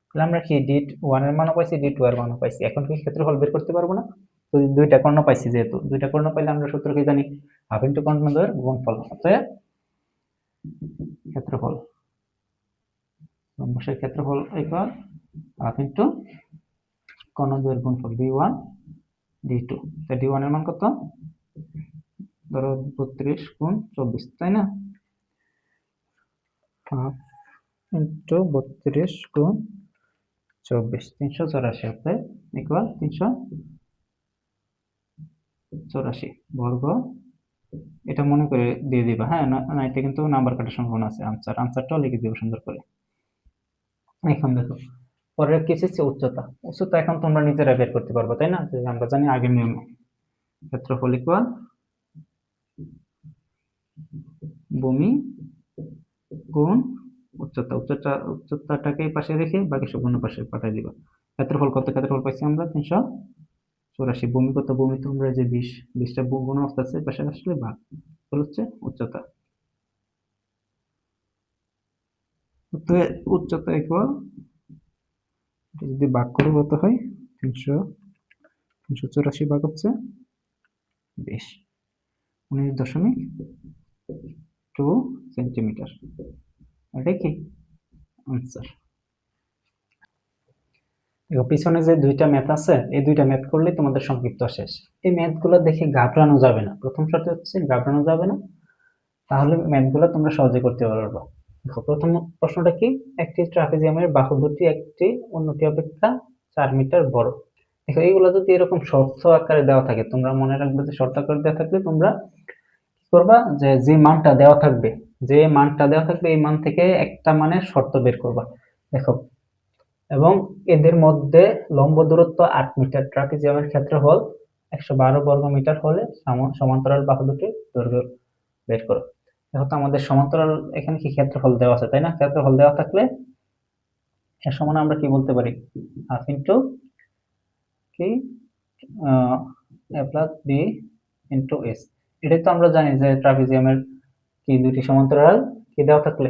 তাহলে আমরা কি d1 এর মানও পাইছি, d2 এর মানও পাইছি। এখন কি ক্ষেত্রফল বের করতে পারবো না? তো দুইটা কর্ণ পাইছি, যেহেতু দুইটা কর্ণ পাইলে আমরা সূত্র কি জানি, হাফ ইন্টু কর্ণদ্বয়ের গুণফল। অতএব ক্ষেত্রফল, রম্বসের ক্ষেত্রফল ইকুয়াল হাফ ইন্টু কর্ণদ্বয়ের গুণফল d1 d2। তা d1 এর মান কত, ধরো 32 গুণ 24, তাই না? হাফ ইন্টু 32 গুণ 24 384, অর্থাৎ ইকুয়াল 384 বর্গ। এটা মনে করে দিয়ে দিবা, হ্যাঁ, না এটা কিন্তু নাম্বার কাটার সম্ভাবনা আছে। আনসারটাও লিখে দিবা সুন্দর করে। এখন দেখো পরের কি হচ্ছে উচ্চতা। উচ্চতা এখন তোমরা নিজেরা বের করতে পারবে, তাই না? যে আমরা জানি আগের নিয়মে ক্ষেত্রফল ইকুয়াল ভূমি গুণ উচ্চতা। উচ্চতাটাকে পাশে রেখে বাকি সব অন্য পাশে পাঠিয়ে দিবা। ক্ষেত্রফল কত, ক্ষেত্রফল পাইছি আমরা 384। ভূমি কত, ভূমি তোমরা যে 20টা গুণ অবস্থা আছে পাশে আসলে ভাগ হচ্ছে উচ্চতা। উচ্চতা ইকুয়াল, যদি ভাগ করে কত হয়, 384 ভাগ হচ্ছে 20, 19.2 সেন্টিমিটার। এটাই কি আনসার। পিছনে যে দুইটা ম্যাথ আছে, এই দুইটা ম্যাথ করলে তোমাদের সংক্ষিপ্ত শেষ। এই ম্যাথগুলো দেখে ঘাবড়ানো যাবে না, প্রথম শর্ত হচ্ছে ঘাবড়ানো যাবে না, তাহলে ম্যাথগুলো তোমরা সহজে করতে পারবে। দেখো প্রথম প্রশ্নটা কি, একটি ট্রাপিজিয়ামের বাহু দুটি একটি অন্যটি অপেক্ষা 4 মিটার বড়। দেখো এইগুলো যদি এরকম শর্ত আকারে দেওয়া থাকে, তোমরা মনে রাখবে যে শর্ত আকারে দেওয়া থাকলে তোমরা কি করবা, যে মানটা দেওয়া থাকবে এই মান থেকে একটা মানে শর্ত বের করবা। দেখো এবং এদের মধ্যে লম্ব দূরত্ব 8 মিটার, ট্রাপিজিয়ামের ক্ষেত্রফল 112 বর্গ মিটার হলে সমান্তরাল বাহু দুটির দৈর্ঘ্য বের করো। যেহেতু আমাদের সমান্তরাল এখানে কি ক্ষেত্রফল দেওয়া আছে, তাই না? ক্ষেত্রফল দেওয়া থাকলে এর সমান আমরা কি বলতে পারি, হাফ ইন্টু কি a plus b into s. এটাই তো আমরা জানি যে ট্রাপিজিয়ামের কি দুটি সমান্তরাল কি দেওয়া থাকলে,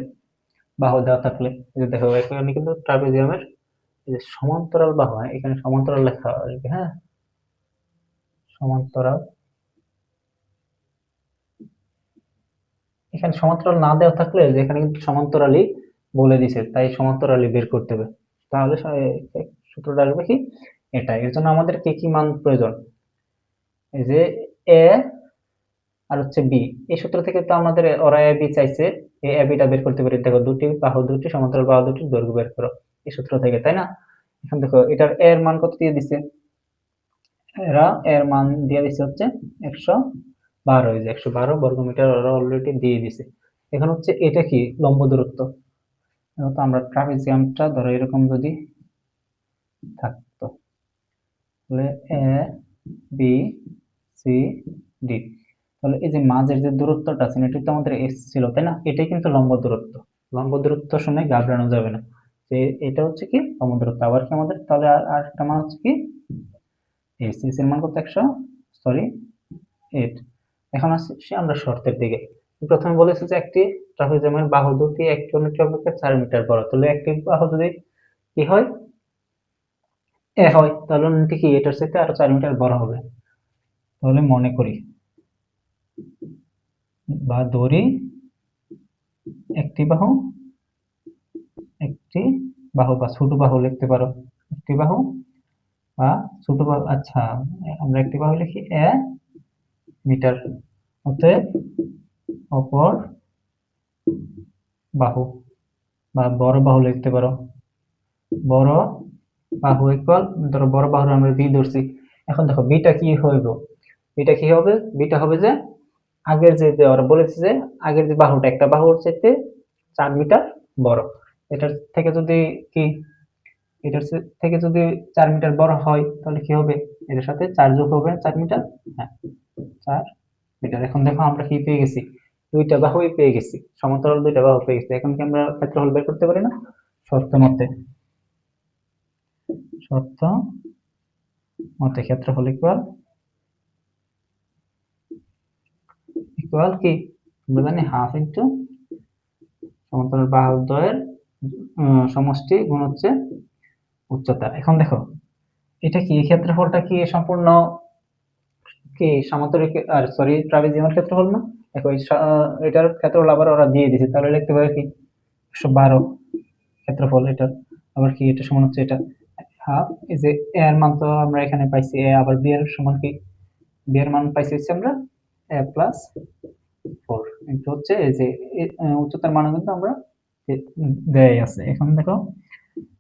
বাহু দেওয়া থাকলে, দেখো এখানে কিন্তু ট্রাপিজিয়ামের যে সমান্তরাল বাহু, এখানে সমান্তরাল লেখা আসবে, হ্যাঁ, সমান্তরাল। এখানে সমান্তরাল না দেওয়া থাকলে যেখানে কিন্তু সমান্তরালই বলে দিছে, তাই সমান্তরালই বের করতে হবে। তাহলে সূত্রটা আসবে কি এটা। এর জন্য আমাদের কি মান প্রয়োজন, এই যে এ আর হচ্ছে বি, এই সূত্র থেকে তো আমাদের ওরা এ বি চাইছে, এই এ বিটা বের করতে পারি। দেখো দুটি বাহু দুটি সমান্তরাল বাহু দুটির দৈর্ঘ্য বের করো এই সূত্র থেকে, তাই না? এখন দেখো এটার এর মান কত দিয়ে দিছে, এরা এর মান দিয়ে দিছে হচ্ছে 112, এই যে 112 বর্গ মিটার ওরা অলরেডি দিয়ে দিছে। এখন হচ্ছে এটা কি লম্ব দূরত্ব। তো আমরা ট্রাপিজিয়ামটা ধরো এরকম যদি থাকতো, তাহলে এ বি সি ডি, তাহলে এই যে মাঝের যে দূরত্বটা আছে এটা তো আমাদের এস ছিল, তাই না? এটাই কিন্তু লম্ব দূরত্ব। লম্ব দূরত্ব শুনে ঘাবড়ানো যাবে না, যে এটা হচ্ছে কি লম্ব দূরত্ব। আবার কি আমাদের তাহলে আর একটা মান হচ্ছে কি এস, এস এর মান কত 8। এখন আসছি আমরা শর্তের দিকে। প্রথমে বলেছে যে একটি ট্রাপিজিয়ামের বাহু দুটি একটি অন্যটি অপেক্ষা 4 মিটার বড়, তাহলে একটি বাহু যদি কি হয় এ হয়, তাহলে অন্যটি কি এটার সাথে আরো 4 মিটার বড় হবে। তাহলে মনে করি বা ধরি একটি বাহু বা ছোট বাহু লিখতে পারো, একটি বাহু বা ছোট বাহু। আচ্ছা, আমরা একটি বাহু লিখি এ মিটার, অতএব অপর বাহু বা বড় বাহু লিখতে পারো, বড় বাহু ইকুয়াল, ধরো বড় বাহুর আমরা বি ধরছি। এখন দেখো বিটা কি হইব, বিটা কি হবে, বিটা হবে যে আগের যে ওরা বলেছে যে আগের যে বাহুটা একটা বাহুর চাইতে 4 মিটার বড়, এটার থেকে যদি কি এটার থেকে যদি 4 মিটার বড় হয় তাহলে কি হবে, এটার সাথে 4 যোগ হবে 4 মিটার, হ্যাঁ 4 মিটার। এখন দেখো আমরা কি পেয়ে গেছি, দুইটা বাহুই পেয়ে গেছি, সমান্তরাল দুইটা বাহু পেয়ে গেছি। এখন কি আমরা ক্ষেত্রফল বের করতে পারি না? শর্ত মতে ক্ষেত্রফল ইকুয়াল কি আমরা জানি হাফ ইন্টু সমান্তরাল বাহু দ্বয়ের সমষ্টি গুণ হচ্ছে উচ্চতা। এখন দেখো এটা কি ক্ষেত্রফলটা কি সম্পূর্ণ কি সমান্তরিক আর সরি ট্রাপিজিয়ামের ক্ষেত্রফল না? দেখো এটার ক্ষেত্রফল আবার ওরা দিয়ে দিয়েছে, তাহলে লিখতে পারি কি 112 ক্ষেত্রফল এটা। আবার কি এটা সমান হচ্ছে এটা হাফ, এই যে এ এর মান তো আমরা এখানে পাইছি এ, আবার বি এর সমান কি বি এর মান পাইছি হচ্ছে আমরা এ প্লাস 4 ইনটু হচ্ছে এই যে উচ্চতার মান কিন্তু আমরা দেয় আছে। এখন দেখো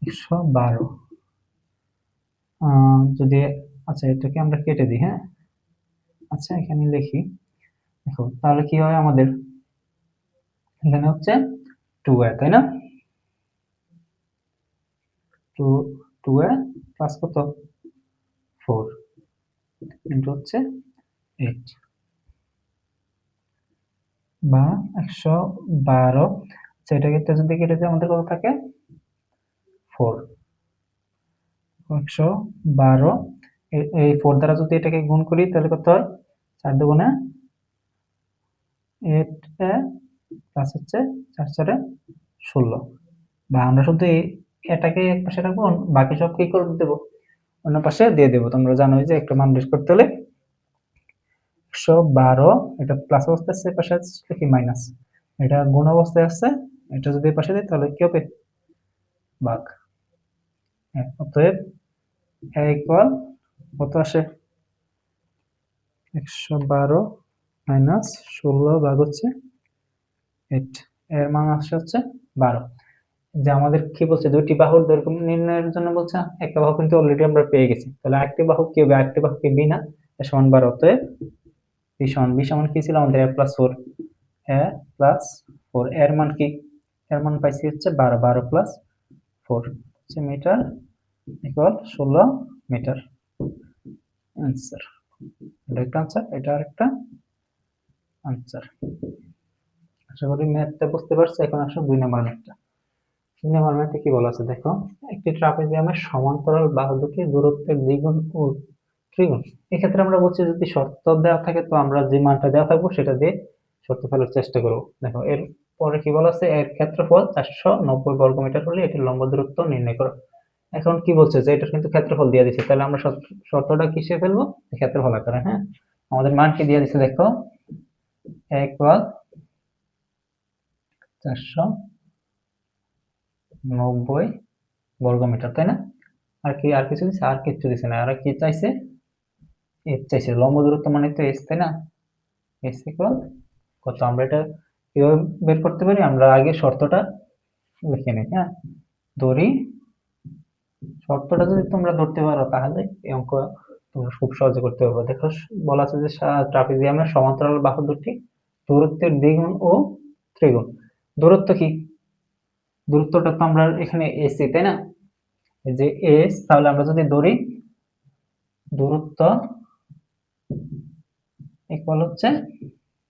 112 যদি, আচ্ছা এটাকে আমরা কেটে দিই, হ্যাঁ আচ্ছা এখানে লিখি। দেখো তাহলে কি হয় আমাদের এখানে হচ্ছে 2a, তাই না? 2a প্লাস কত 4 ইনটু হচ্ছে 8 বা 112। আচ্ছা এটাকে যদি কেটে দিই আমাদের কত থাকে 4, 112 এই 4 দ্বারা যদি এটাকে গুণ করি তাহলে কত হয় 4 দুগুণে 8a প্লাস হচ্ছে 4 4 16। বা আমরা শুধু এটাকে এক পাশে রাখবো, বাকি সব কি করে দেবো অন্য পাশে দিয়ে দেবো। তোমরা জানো যে একটা মান বের করতে হলে 112 এটা প্লাস অবস্থায় আছে, পাশে আছে কি মাইনাস, এটা গুণ অবস্থায় আছে, এটা যদি পাশে দিই তাহলে কি হবে ভাগ। অতএব a ইকুয়াল কত আসে 112 মাইনাস 16 ভাগ হচ্ছে 8, এর মান আসে হচ্ছে 12। যে আমাদের কি বলছে দুইটি বাহুর দৈর্ঘ্য নির্ণয়ের জন্য বলছে, একটা বাহু কিন্তু অলরেডি আমরা পেয়ে গেছি, তাহলে আরেকটি বাহু কি হবে, আরেকটি বাহু কি বি না, সমান 12। অতএব বি সমান কি ছিল আমাদের a প্লাস 4, a প্লাস 4 এর মান কি, এর মান পাইছি হচ্ছে 12, 12 plus 4 metre equal 16 metre. Answer, এটা একটা আনসার, এটা আরেকটা আনসার। আশা করি ম্যাথটা বুঝতে পারছো। এখন আসো 2 নম্বর ম্যাথটা। 2 নম্বর ম্যাথে কি বলা আছে দেখো, একটি ট্রাপিজিয়ামের সমান্তরাল বাহু দুটি দূরত্বের দ্বিগুণ ও ত্রিগুণ। এক্ষেত্রে আমরা বলছি যদি শর্ত দেওয়া থাকে তো আমরা যে মানটা দেওয়া থাকবো সেটা দিয়ে শর্ত ফেলার চেষ্টা করব। দেখো এর পরে কি বলা আছে, এর ক্ষেত্রফল 490 বর্গমিটার হলে এটির লম্ব দূরত্ব নির্ণয় করো। এখন কি বলছে যে এটার কিন্তু ক্ষেত্রফল দিয়ে দিচ্ছে, তাহলে আমরা শর্তটা কিসে ফেলবো, ক্ষেত্রফল আকারে। হ্যাঁ, আমাদের মান কি দিয়ে দিচ্ছে দেখো, 1 ভাগ 490 বর্গমিটার, তাই না? আর কি, আর কিছু দিচ্ছে? আর কিছু দিচ্ছে না। আর কি চাইছে? এস চাইছে। লম্ব দূরত্ব মানে তো এস, তাই না? এস ইকুয়াল কত? আমরা এটা কিভাবে বের করতে পারি, আমরা আগে শর্তটা লিখে নিই। হ্যাঁ, ধরি শর্তটা যদি তোমরা ধরতে পারো তাহলে এই অঙ্ক তোমরা খুব সহজে করতে পারবে। দেখো বলা আছে যে ট্রাপিজিয়ামের সমান্তরাল বাহু দুটি দূরত্বের দ্বিগুণ ও ত্রিগুণ। দূরত্ব কি? দূরত্বটা তো আমরা এখানে এসি, তাই না? এই যে এস, তাহলে আমরা যদি ধরি দূরত্ব ইকুয়াল হচ্ছে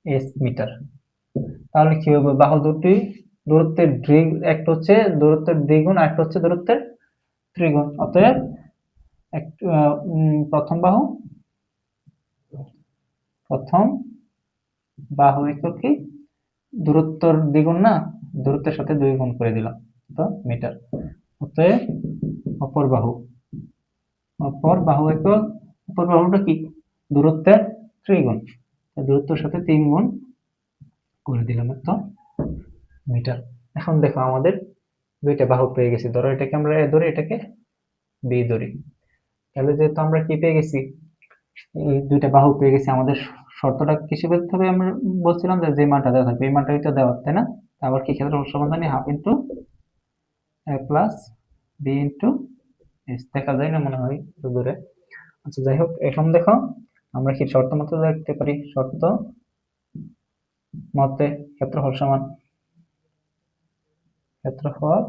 এস মিটার, তাহলে কি হবে, বাহু দুটি দূরত্বের একটা হচ্ছে দূরত্বের দ্বিগুণ আর একটা হচ্ছে দূরত্বের ত্রিগুণ। অতএব প্রথম বাহু ইকুয়াল কি, দূরত্বের দ্বিগুণ না, দূরত্বের সাথে 2 গুণ করে দিলাম তো মিটার। অতএব অপর বাহু ইকুয়াল, অপর বাহুটা কি, দূরত্বের ত্রিগুণ, দূরত্বের সাথে 3 গুণ করে দিলাম তো মিটার। এখন দেখো আমাদের দুইটা বাহু পেয়ে গেছি। ধরো এটাকে আমরা এ ধরি, এটাকে বি ধরি। তাহলে যেহেতু আমরা কি পেয়ে গেছি, এই দুইটা বাহু পেয়ে গেছি, আমাদের শর্তটা কিসে ফেলতে হবে? আমরা বলছিলাম যে মানটা দেওয়া থাকবে এই মানটাই তো দেওয়া, তাই না? আবার কি ক্ষেত্রফল সমাধানে হাফ ইন্টু এ প্লাস বি ইন্টু এস। দেখা যায় না মনে হয় দূরে। আচ্ছা যাই হোক, এখন দেখো আমরা কি শর্ত মতে দেখতে পারি, শর্ত মতে ক্ষেত্রফল সমান ক্ষেত্রফল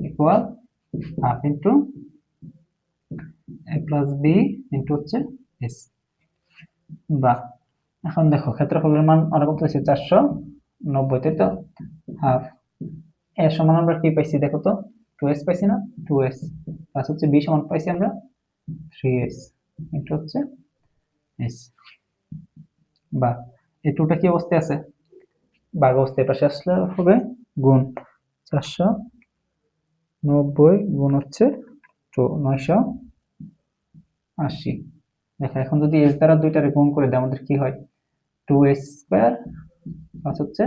ইকুয়াল হাফ ইন্টু এ প্লাস বি ইন্টু হচ্ছে এস। বা এখন দেখো ক্ষেত্রফলের মান আমরা কত পাইছি, 490, তাই তো? হাফ এ সমান আমরা কি পাইছি দেখো তো, 2s পাইছি না, 2s প্লাস হচ্ছে বি সমান পাইছি আমরা 3s ইন্টু হচ্ছে এস। বা এই টুটা কি অবস্থায় আছে, ভাগ অবস্থায়, পাশে আসলে হবে গুণ 490 গুণ হচ্ছে 980। দেখো এখন যদি এস দ্বারা দুইটারে গুণ করে দেয় আমাদের কি হয়, 2s স্কয়ার প্লাস হচ্ছে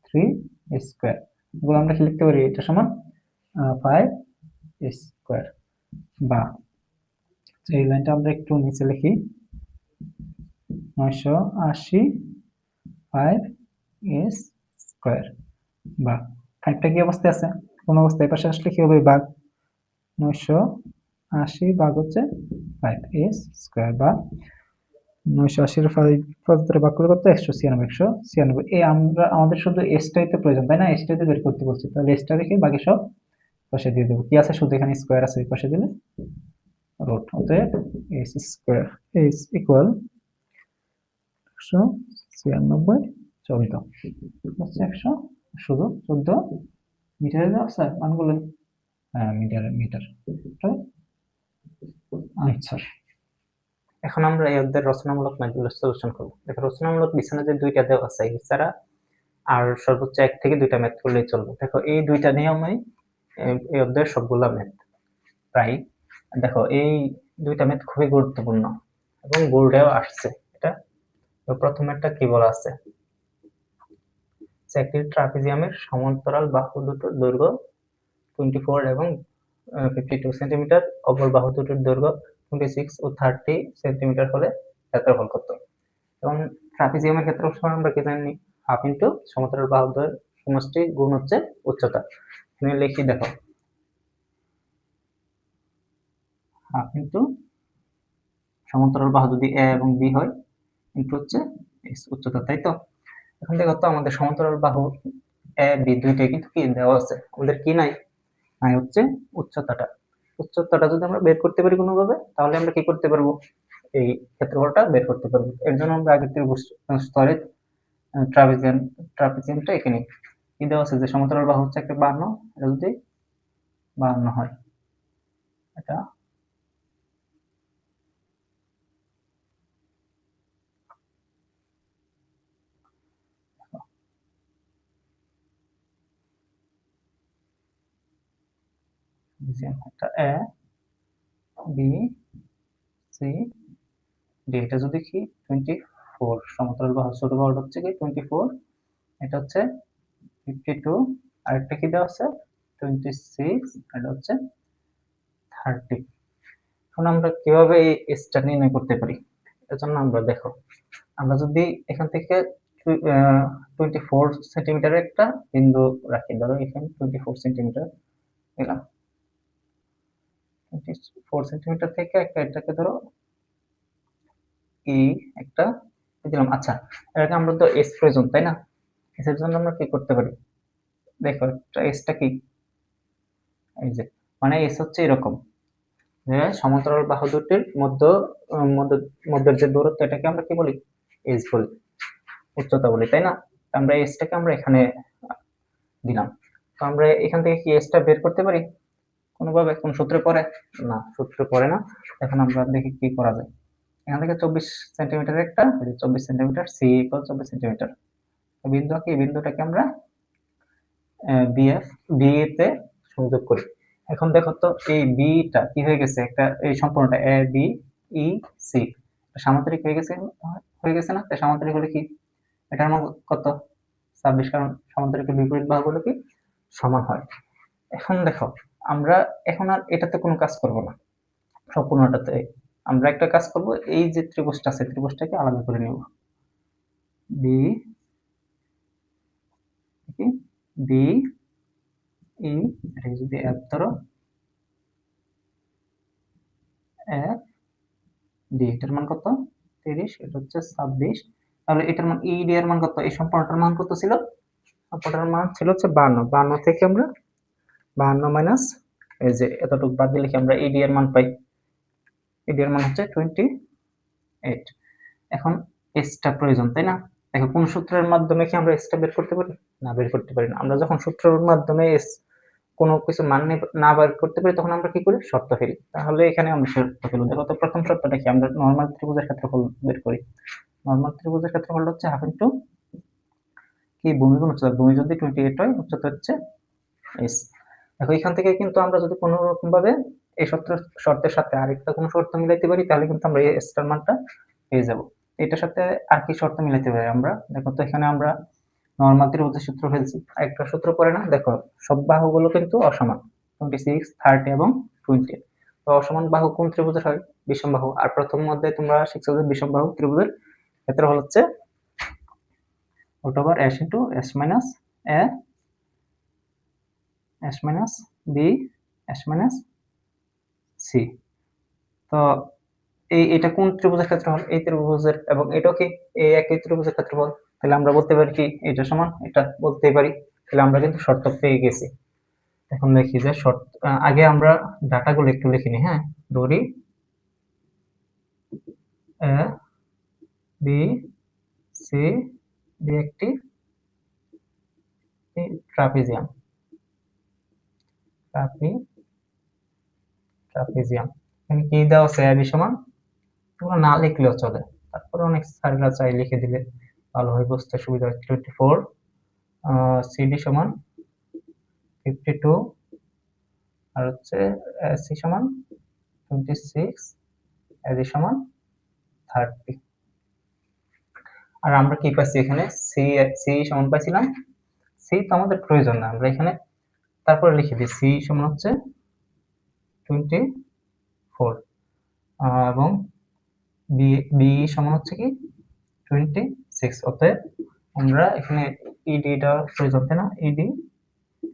3s স্কয়ার। এগুলো আমরা কি লিখতে পারি, এটা সমান 5s স্কয়ার। বা এই লাইনটা আমরা একটু নিচে লিখি, 980 5s স্কয়ার। বা 5টা কি অবস্থায় আছে, কোন অবস্থায়, পাশে আসলে কি হবে, ভাগ 980 ভাগ হচ্ছে 5s স্কয়ার। বা 980 এর 5 দ্বারা ভাগ করলে কত, 196। এই আমরা আমাদের শুধু এসটাই তো প্রয়োজন, তাই না? এসটাই তো বের করতে বলছি, তাহলে এসটা রেখে বাকি সব পাশে দিয়ে দেবো। কি আছে, শুধু এখানে স্কয়ার আছে, এই পাশে দিলে রুট। অতএব এস স্কয়ার এস ইকুয়াল 196 14 হচ্ছে 100 শুধু 14 মিটারে দেওয়া আছে মানগুলো। হ্যাঁ, মিটার আনসার। এখন আমরা এই অধ্যায়ের রচনামূলক ম্যাথগুলো সলিউশন করব। দেখো রচনামূলক বিছানা যে দুইটা দেওয়া আছে এছাড়া আর সর্বোচ্চ 1 থেকে 2টা ম্যাথ করলেই চলবে। দেখো এই দুইটা নিয়মেই এই অধ্যায়ের সবগুলা ম্যাথ প্রায়। দেখো এই দুইটা ম্যাথ খুবই গুরুত্বপূর্ণ এবং বোর্ডেও আসছে এটা। তো প্রথম ম্যাথটা কি বলা আছে, একটি ট্রাপিজিয়ামের সমান্তরাল বাহু দুটোর দৈর্ঘ্য 24 এবং 52 সেন্টিমিটার, অপর বাহু দুটোর দৈর্ঘ্য 26 ও 30 সেন্টিমিটার হলে ক্ষেত্রফল কত? এবং ট্রাপিজিয়ামের ক্ষেত্রফল আমরা কি জানি, হাফ ইন্টু সমতল বাহুদ্বয়ের সমষ্টি গুণ হচ্ছে উচ্চতা। এখানে লিখি দেখো, হাফ ইন্টু সমান্তরাল বাহু যদি এ এবং বি হয় ইন্টু হচ্ছে উচ্চতা, তাই তো? এখন দেখো তো আমাদের সমান্তরাল বাহু এ বি দুইটাই কিন্তু কি দেওয়া আছে, আমাদের কি নাই, আই হচ্ছে উচ্চতাটা। উচ্চতাটা যদি আমরা বের করতে পারি কোনোভাবে, তাহলে আমরা কি করতে পারবো, এই ক্ষেত্রফলটা বের করতে পারবো। এর জন্য আমরা আগে ত্রিভুজ স্তরে ট্রাপিজিয়ামটা এঁকে নিই। কি দেওয়া আছে যে সমতলের বাহু হচ্ছে একটা 52, এটা যদি 52 হয়, এটা একটা এ বি সি ডি, এটা যদি কি 24, সমতলের বাহু ছোট বাহুটা হচ্ছে কি 24, এটা হচ্ছে 52, আরেকটা কি দেওয়া আছে 26, এটা হচ্ছে 30। এখন আমরা কিভাবে এই এসটা নির্ণয় করতে পারি, এর জন্য আমরা দেখো, আমরা যদি এখান থেকে 24 সেন্টিমিটারের একটা বিন্দু রাখি, ধরো এখানে 24 সেন্টিমিটার নিলাম, 24 সেন্টিমিটার থেকে একটা এটাকে ধরো ই একটা দিলাম। আচ্ছা, এটাকে আমরা তো এস প্রয়োজন, তাই না? এর জন্য আমরা কি করতে পারি, দেখো এসটা কি, এই যে মানে এস হচ্ছে এরকম যে সমান্তরাল বাহু দুটির মধ্যের যে দূরত্ব, এটাকে আমরা কি বলি, এস বলি, উচ্চতা বলি, তাই না? আমরা এসটাকে আমরা এখানে দিলাম। তো আমরা এখান থেকে কি এসটা বের করতে পারি কোনোভাবে, কোন সূত্রে পড়ে? না, সূত্রে পড়ে না। এখন আমরা দেখি কি করা যায়। এখান থেকে 24 সেন্টিমিটারের একটা 24 সেন্টিমিটার, সি ইকুয়াল 24 সেন্টিমিটার বিন্দু আঁকি, এই বিন্দুটাকে আমরা বিএফ বি তে সংযোগ করি। এখন দেখো তো এই বিটা কি হয়ে গেছে, একটা এই সম্পূর্ণটা এ বি ই সি সামান্তরিক হয়ে গেছে না? সামান্তরিক হলে কি এটার মান কত, 26, কারণ সামান্তরিকের বিপরীত বাহুগুলো কি সমান হয়। এখন দেখো, আমরা এখন আর এটাতে কোনো কাজ করব না, সম্পূর্ণটাতে আমরা একটা কাজ করব, এই যে ত্রিভুজটা আছে ত্রিভুজটাকে আলাদা করে নেব, বি বি ই, এটা যদি এফ ধরো, এফ ডি, এটার মান কত 30, এটা হচ্ছে 26, তাহলে এটার মান ই ডি এর মান কত, এই সম্পূর্ণটার মান কত ছিল, সম্পূর্ণটার মান ছিল হচ্ছে 52, 52 থেকে আমরা 52 মাইনাস এই যে এতটুকু বাদ দিলে কি আমরা ইডি এর মান পাই, ইডি এর মান হচ্ছে 28। এখন এসটা প্রয়োজন, তাই না? দেখো কোন সূত্রের মাধ্যমে কি আমরা এসটা বের করতে পারি? না, বের করতে পারি না। আমরা যখন সূত্রের মাধ্যমে এস কোনো কিছু মান না বের করতে পারি, তখন আমরা কি করি, শর্ত ফেলি। তাহলে এখানে আমরা শর্ত ফেলব। দেখো তো প্রথম শর্তটা কি, আমরা নরমাল ত্রিভুজের ক্ষেত্রফল বের করি। নরমাল ত্রিভুজের ক্ষেত্রফল হচ্ছে হাফ ইনটু কি ভূমি গুণ উচ্চতা, ভূমি যদি 28 হয়, উচ্চতা হচ্ছে এস। দেখো এখান থেকে কিন্তু আমরা যদি কোনো রকম ভাবে এই শর্তের সাথে আরেকটা কোনো শর্ত মিলাইতে পারি, তাহলে কিন্তু আমরা এই স্টার মানটা পেয়ে যাব। এটার সাথে আর কি শর্ত মিলাইতে পারি আমরা, দেখো তো এখানে আমরা নরমাল ত্রিভুজের সূত্র ফেলছি, আরেকটা সূত্র পড়ে না, দেখো সব বাহুগুলো কিন্তু অসমান, 26, 30 এবং 20। তো অসমান বাহু কোন ত্রিভুজের হয়, বিষম বাহু। আর প্রথম মধ্যে তোমরা শিখছো যে বিষম বাহু ত্রিভুজের ক্ষেত্রফল হচ্ছে √s into s minus a s minus b s minus c। তো এটা কোন ত্রিভুজের ক্ষেত্রফল, এই ত্রিভুজের, এবং এটাও কি এই একই ত্রিভুজের ক্ষেত্রফল। তাহলে আমরা বলতে পারি কি এটা সমান এটা, বলতেই পারি। তাহলে আমরা কিন্তু শর্ত পেয়ে গেছি। এখন দেখি যে শর্ত, আগে আমরা ডাটাগুলো একটু লিখে নিই। হ্যাঁ, ধরি এ বি সি ডি একটি ট্রাপিজিয়াম, ট্রাপিজিয়াম এখানে কি দেওয়া আছে, এ বি সমান, তোমরা না লিখলেও চলে, তারপরে অনেক স্যাররা চাই লিখে দিলে ভালো হয়, বুঝতে সুবিধা হয়। 24, সিডি সমান 52, আর হচ্ছে সি সমান 26, এডি সমান 30। আর আমরা কি পাইছি এখানে, সি সি সমান পাইছিলাম, সি তো আমাদের প্রয়োজন না, আমরা এখানে তারপরে লিখে দিই সি সমান হচ্ছে 24, এবং বি বি সমান হচ্ছে কি 26। অতএব আমরা এখানে ইডিটা প্রয়োজন, তাই না? ইডি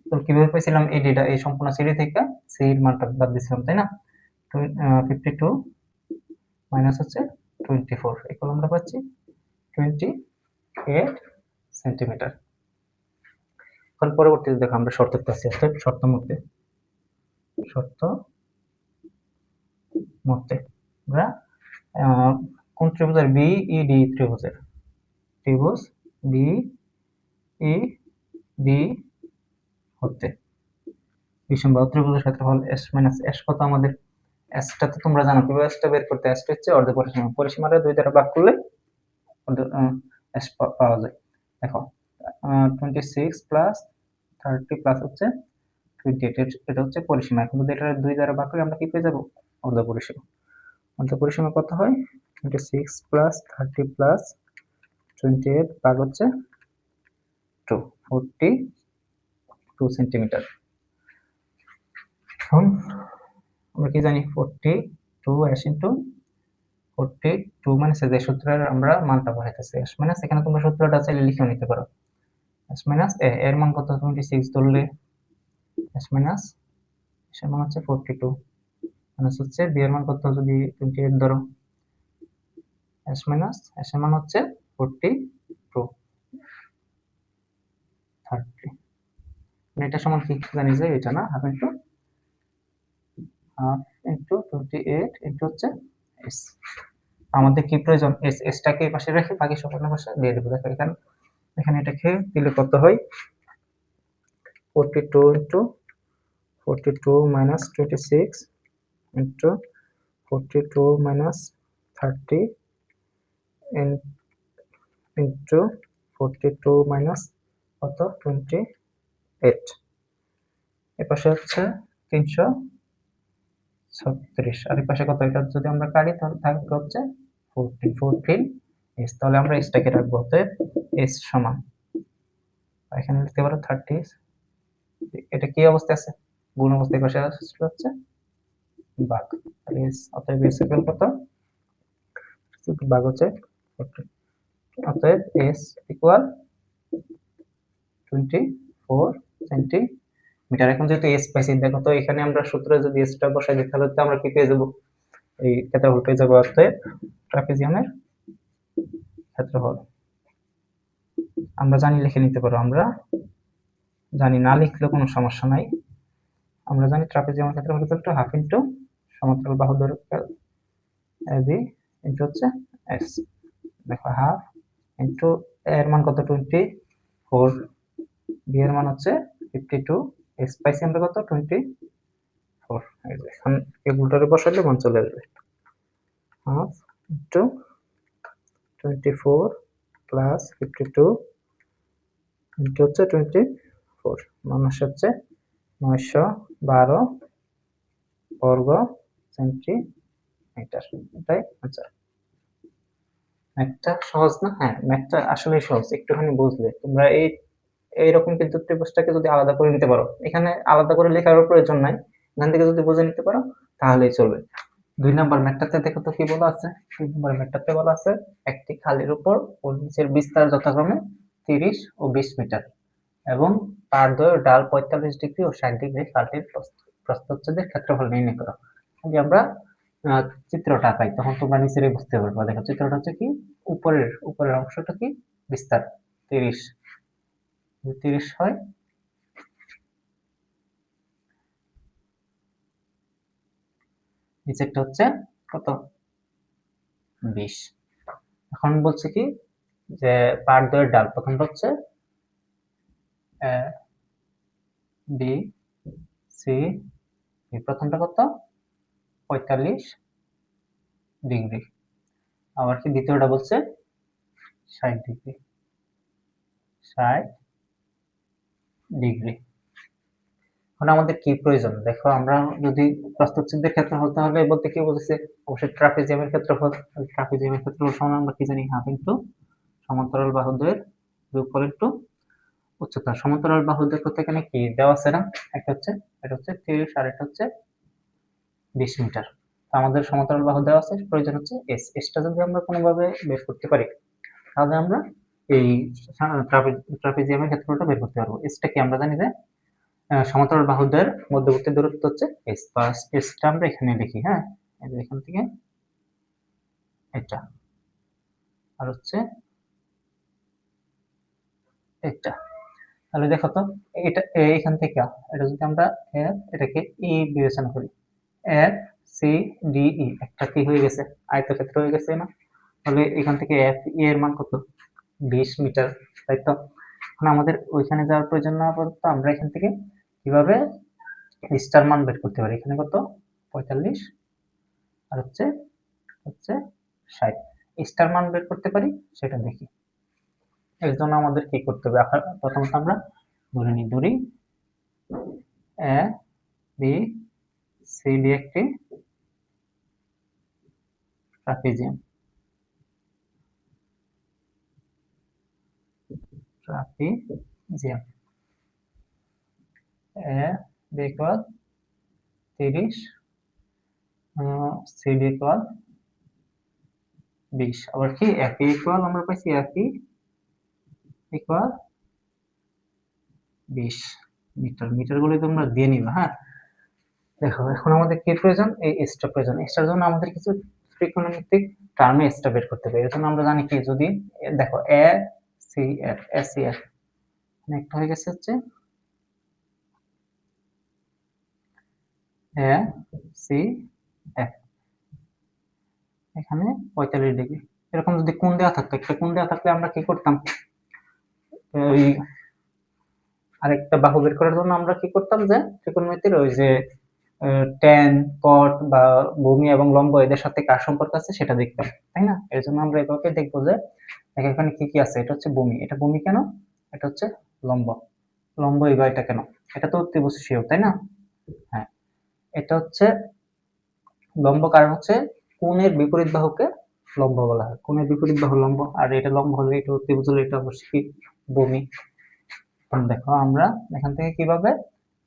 তো কিভাবে পেয়েছিলাম, ইডিটা এই সম্পূর্ণ সিডি থেকে সি এর মানটা বাদ দিয়েছিলাম, তাই না? 52 মাইনাস হচ্ছে 24, এগুলো আমরা পাচ্ছি 28 সেন্টিমিটার। এখন পরবর্তীতে দেখো আমরা শর্ত পাচ্ছি, অর্থাৎ শর্ত মধ্যে শর্ত মতে আমরা কোন ত্রিভুজের বিইডি ত্রিভুজ বিইডি হতে বিষমবাহু ত্রিভুজের ক্ষেত্রফল s s কত আমাদের s-টা তো তোমরা জানো কিভাবে s-টা বের করতে। s-টা হচ্ছে অর্ধ পরিসীমা, পরিসীমাটা 2 দ্বারা ভাগ করলে s পাওয়া যায়। দেখো 26 প্লাস 30 প্লাস হচ্ছে 28, এটা হচ্ছে পরিসীমা। এখন যদি এটা 2 দ্বারা ভাগ করি আমরা কি পেয়ে যাব? অর্ধ পরিসীমা। অর্ধ পরিসীমা কত হয়? 26 প্লাস 30 প্লাস 28 ভাগ হচ্ছে 2, 42 সেন্টিমিটার। এখন আমরা কি জানি 42 s ইনটু 42 মানে যে সূত্রের আমরা মানটা বসাইতেছি s মাইনাস, এখানে তোমরা সূত্রটা চাইলে লিখে নিতে পারো। s মাইনাস a এর মান কত? 26 ধরলে s মাইনাস এর মান হচ্ছে 42 মাইনাস হচ্ছে b এর মান কত? যদি 28 ধরো, s মাইনাস s এর মান হচ্ছে 42 30, মানে এটা সমান কি জানি যে এটা না হাফ ইনটু 28 ইনটু হচ্ছে s। আমাদের কি প্রয়োজন? s টাকে এই পাশে রেখে বাকি সবগুলো পাশে দিয়ে দেব। দেখো এখানে এটাকে দিলে কত হয়? 42 into 42 minus 26 into 42 minus 30 into 42 minus কত? 28, এর পাশে হচ্ছে 336, আর এই পাশে কত? এটা যদি আমরা কাটি তাহলে থাকবে হচ্ছে 14 s। তাহলে আমরা s টাকে রাখবো, অতএব s সমান এখানে লিখতে পারো 30, এটা কি অবস্থায় আছে? গুণ অবস্থায়, পাশে হচ্ছে ভাগ, তাহলে s, অতএব s ইকুয়াল কত? ভাগ হচ্ছে 14, অতএব s ইকুয়াল 24 সেন্টিমিটার। এখন যেহেতু s পাইছি, দেখো তো এখানে আমরা সূত্রে যদি s টা বসাই দিই তাহলে তো আমরা কি পেয়ে যাব? এই ক্ষেত্রফল পেয়ে যাব। অতএব ট্রাপিজিয়ামের ক্ষেত্রফল আমরা জানি, লিখে নিতে পারো। আমরা জানি, না লিখলেও কোনো সমস্যা নাই। আমরা জানি ট্রাপিজিয়ামের ক্ষেত্রফল ইকুয়াল টু হাফ ইনটু সমান্তরাল বাহু দৈর্ঘ্য ab ইনটু হচ্ছে s। দেখো হাফ ইনটু এর মান কত? 24, বি এর মান হচ্ছে 52, s পাইছি আমরা কত? 24। এখন ক্যালকুলেটরে বসালে মান চলে আসবে। হাফ ইনটু 24 প্লাস 52 ইনটু হচ্ছে 24, মান হচ্ছে 912 বর্গ সেন্টিমিটার। এটাই আচ্ছা, ম্যাথটা সহজ না? হ্যাঁ, ম্যাথটা আসলে সহজ, একটুখানি বুঝলে তোমরা এইরকম কিন্তু ত্রিভুজটাকে যদি আলাদা করে নিতে পারো, এখানে আলাদা করে লেখার প্রয়োজন নাই, এখান থেকে যদি বুঝে নিতে পারো তাহলেই চলবে। 2 নম্বর ম্যাথটাতে দেখো তো কি বলা আছে। 2 নম্বর ম্যাথটাতে বলা আছে একটি খালের উপর ও নিচের বিস্তার যথাক্রমে 30 ও 20 মিটার এবং পারদ্বয়ের ডাল 45 ডিগ্রি ও 60 ডিগ্রি, খালটির প্রস্থচ্ছেদের ক্ষেত্রফল নির্ণয় করো। যদি আমরা চিত্রটা পাই তখন তোমরা নিচেরই বুঝতে পারবে। দেখো চিত্রটা হচ্ছে কি, উপরের অংশটা কি বিস্তার 30, 30 হয়, নিচেরটা হচ্ছে কত? 20। এখন বলছে কি যে পারদ্বয়ের ডাল, প্রথমটা হচ্ছে এ বি সি, প্রথমটা কত? 45 ডিগ্রি, আবার কি দ্বিতীয়টা বলছে 60 ডিগ্রি, 60 ডিগ্রি। এখন আমাদের কি প্রয়োজন? দেখো আমরা যদি প্রস্থচ্ছেদের ক্ষেত্রফল, তাহলে বলতে কি বলতেছে? অবশ্যই ট্রাপিজিয়ামের ক্ষেত্রফল। ট্রাপিজিয়ামের ক্ষেত্রফল সমান আমরা কি জানি? হাফ ইনটু সমান্তরাল বাহুদ্বয়ের যোগফল ইনটু উচ্চতা। সমান্তরাল বাহুদ্বয় করতে এখানে কি দেওয়া আছে না? একটা হচ্ছে, এটা হচ্ছে 30 আর এটা হচ্ছে 20 মিটার। আমাদের সমান্তরাল বাহু দেওয়া আছে, প্রয়োজন হচ্ছে s। sটা যদি আমরা কোনোভাবে বের করতে পারি তাহলে আমরা এই ট্রাপিজিয়ামের ক্ষেত্রফলটা বের করতে পারবো। sটা কি আমরা জানি যে সমান্তরাল বাহুদ্বয়ের মধ্যবর্তী দূরত্ব হচ্ছে s, প্লাস sটা আমরা এখানে লিখি। হ্যাঁ, এখান থেকে এটা আর হচ্ছে এটা। তাহলে দেখো তো, এটা এখান থেকে এটা যদি আমরা এটাকে ই বিবেচনা করি, এফ সি ডি ই, একটা কি হয়ে গেছে, আয়তক্ষেত্র হয়ে গেছে না? তাহলে এখান থেকে এফ ই এর মান কত, 20 মিটার, তাই তো? এখন আমাদের ওইখানে যাওয়ার প্রয়োজন না আপাতত, আমরা এখান থেকে কিভাবে স্টার মান বের করতে পারি? এখানে কত, 45 আর হচ্ছে 60, স্টার মান বের করতে পারি সেটা দেখি। এর জন্য আমাদের কি করতে হবে? প্রথমত আমরা ধরে নিই, দড়ি এ বি সি ডি একটি trapezium, A B equal 30, C D equal 20, আবার কি একই ইকুয়াল আমরা পাইছি, একই ইকুয়াল 20 মিটার। মিটারগুলো তোমরা দিয়ে নিবা, হ্যাঁ। দেখো এখন আমাদের কি প্রয়োজন? এই এসটা প্রয়োজন। এসটার জন্য আমাদের কিছু ত্রিকোণমিতিক টার্মে এসটা বের করতে হবে। এর জন্য আমরা জানি কি, যদি দেখো A C F, A C F একটা হয়ে গেছে হচ্ছে এ সি এফ, এখানে 45 ডিগ্রি। এরকম যদি কোণ দেওয়া থাকতো, একটা কোণ দেওয়া থাকলে আমরা কি করতাম, ওই আরেকটা বাহু বের করার জন্য আমরা কি করতাম, যে ত্রিকোণমিতির ওই যে ট্যান, কট বা ভূমি এবং লম্ব এদের সাথে কার সম্পর্ক আছে সেটা দেখতাম, তাই না? এর জন্য আমরা এভাবে দেখবো যে এখানে কি কি আছে। এটা হচ্ছে ভূমি, এটা ভূমি কেন? এটা হচ্ছে লম্ব, লম্ব এবার এটা কেন? এটা তো ত্রিভুজ শিও, তাই না? হ্যাঁ, এটা হচ্ছে লম্ব, কারণ হচ্ছে কোণের বিপরীত বাহুকে লম্ব বলা হয়, কোণের বিপরীত বাহু লম্ব, আর এটা লম্ব হলে এটা ত্রিভুজ হলে এটা অবশ্যই ভূমি। দেখো আমরা এখান থেকে কিভাবে,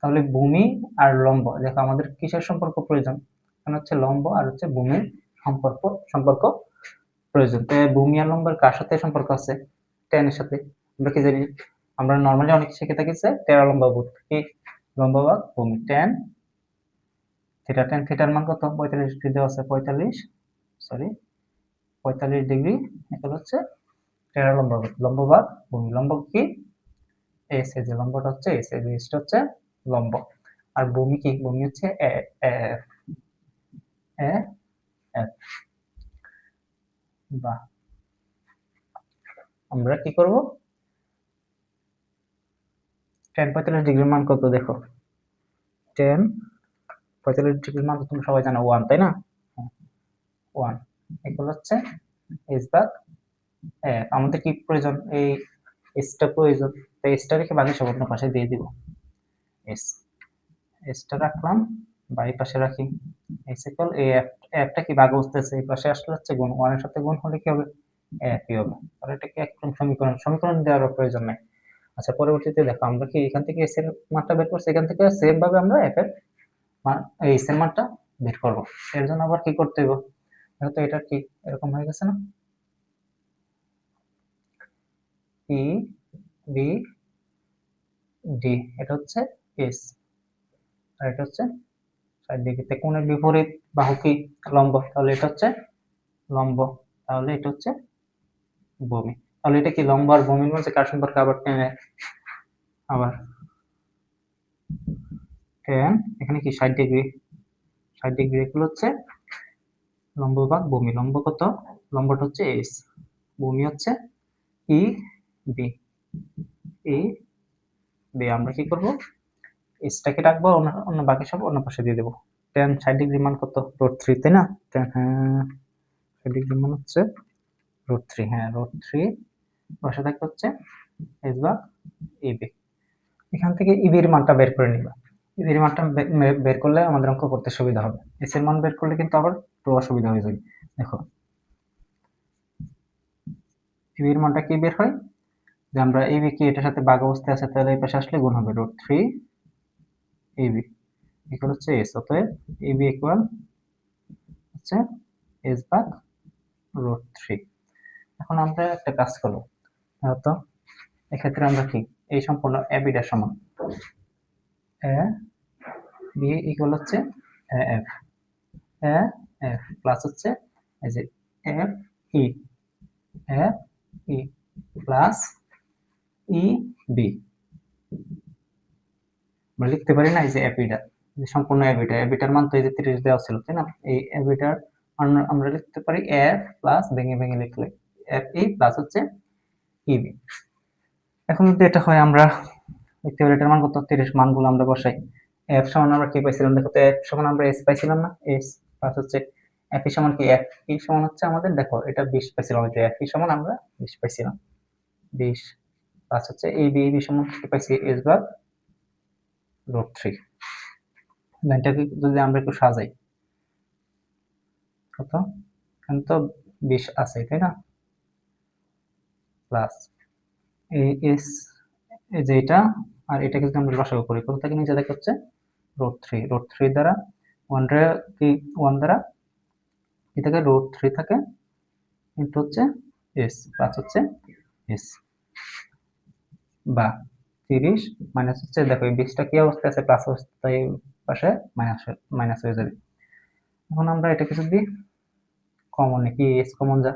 তাহলে ভূমি আর লম্ব, দেখো আমাদের কিসের সম্পর্ক প্রয়োজন? এখানে হচ্ছে লম্ব আর হচ্ছে ভূমির সম্পর্ক প্রয়োজন। তো ভূমি আর লম্বের কার সাথে সম্পর্ক আছে? ট্যানের সাথে। আমরা কি জানি, আমরা নর্মালি অনেক শিখে থাকি যে টেরা লম্ব ভূত কি, লম্ব ভাগ ভূমি, ট্যান থিটা। ট্যান থিটার মান কত? 45 ডিগ্রি দেওয়া আছে, 45 ডিগ্রি এটা হচ্ছে টেরা লম্ব ভূত, লম্ব ভাগ ভূমি। লম্ব কি? এস, এই যে লম্বটা হচ্ছে এস, এই জিনিসটা হচ্ছে লম্ব। আর ভূমি কি? ভূমি হচ্ছে এ এফ, এ এফ। বা আমরা কি করব, tan 45 ডিগ্রির মান কত? দেখো tan 45 ডিগ্রির মান তুমি সবাই জানো 1, তাই না? 1 এগুলো হচ্ছে এস ভাগ এফ। আমাদের কি প্রয়োজন? এই এসটা প্রয়োজন, তাই এসটা রেখে বাকি সব অন্য পাশে দিয়ে দিব। এস, এসটা রাখলাম, বাই পাশে রাখি। এস ইকুয়াল এই এফটা কি ভাগ বসতেছে, এই পাশে আসলে হচ্ছে গুণ, 1 এর সাথে গুণ হলে কি হবে? একই হবে। আর এটাকে একদম সমীকরণ দেওয়ার প্রয়োজন নাই। আচ্ছা, পরবর্তীতে দেখো আমরা কি এখান থেকে এস এর মানটা বের করছি, এখান থেকে সেম ভাবে আমরা এফ এর মান, এই এস এর মানটা বের করব। এর জন্য আবার কি করতে হবে? তো এটা কি এরকম হয়ে গেছে না, ই বি ডি, এটা হচ্ছে এস, আর এটা হচ্ছে 60 ডিগ্রিতে কোণের বিপরীত বাহু কি? লম্ব, তাহলে এটা হচ্ছে লম্ব, তাহলে এটা হচ্ছে ভূমি। তাহলে এটা কি লম্ব আর ভূমির মধ্যে কার সম্পর্ক? আবার টেনে, আবার টেন, এখানে কি 60 ডিগ্রি, 60 ডিগ্রি এগুলো হচ্ছে লম্ব ভাগ ভূমি। লম্ব কত? লম্বটা হচ্ছে এস, ভূমি হচ্ছে ই বি, ই বি। আমরা কি করব, এসটাকে রাখবো, অন্য বাকি সব অন্য পাশে দিয়ে দেবো। টেন 60 ডিগ্রি মান কত? √3, তাই না? হ্যাঁ, 60 ডিগ্রি মান হচ্ছে √3, হ্যাঁ √3, পাশে থাকবে হচ্ছে এস ভাগ ইবি। এখান থেকে ইবির মানটা বের করে নিবা। ইবির মানটা বের করলে আমাদের অঙ্ক করতে সুবিধা হবে। এস এর মান বের করলে কিন্তু আবার একটু অসুবিধা হয়ে যাবে। দেখো ইবির মানটা কি বের হয়, যে আমরা ইবি কি এটার সাথে ভাগ অবস্থায় আছে, তাহলে এই পাশে আসলে গুণ হবে, √3 ইবি ইকুয়াল হচ্ছে এস। অতএব ইবি ইকুয়াল হচ্ছে এস ভাগ √3। এখন আমরা একটা কাজ করব, তো এক্ষেত্রে আমরা কি এই সম্পূর্ণ এ বিটার সমান এ বি ইকুয়াল হচ্ছে A F, A F plus হচ্ছে এই যে F E, F E plus E B, আমরা লিখতে পারি না এই যে এবিটা, সম্পূর্ণ এবিটার মান তো এই যে 30 দেওয়া ছিল, তাই না? এই এবিটার আমরা লিখতে পারি এফ প্লাস ভেঙে ভেঙে লিখলে এফ ই প্লাস হচ্ছে ইবি। এখন যদি এটা হয় আমরা লিখতে পারি এটার মান কত, 30, মানগুলো আমরা বসাই। এফ সমান আমরা কি পাইছিলাম দেখো তো, এফ সমান আমরা এস পাইছিলাম না, এস প্লাস হচ্ছে এফ ই সমান কি, এফ ই সমান হচ্ছে আমাদের দেখো এটা 20 পাইছিলাম, যে এফ ই সমান আমরা 20 পাইছিলাম, 20 প্লাস হচ্ছে এই বি, বি সমান কি পাইছি, এস বার √3। লাইনটাকে যদি আমরা একটু সাজাই, কত, এখানে তো 20 আছে তাই না, প্লাস এই এস, এই যে এটা আর এটাকে যদি আমরা লসাগু করি, কত থাকে নিচে দেখা হচ্ছে √3, √3 দ্বারা 1 কি 1 দ্বারা কি থাকে, √3 থাকে ইনটু হচ্ছে এস প্লাস হচ্ছে এস, বা 30 মাইনাস হচ্ছে দেখো এই 20টা কি অবস্থায় আছে, প্লাস অবস্থায়, পাশে মাইনাস হয়ে যাবে। এখন আমরা এটাকে যদি কমন কি এস কমন যা,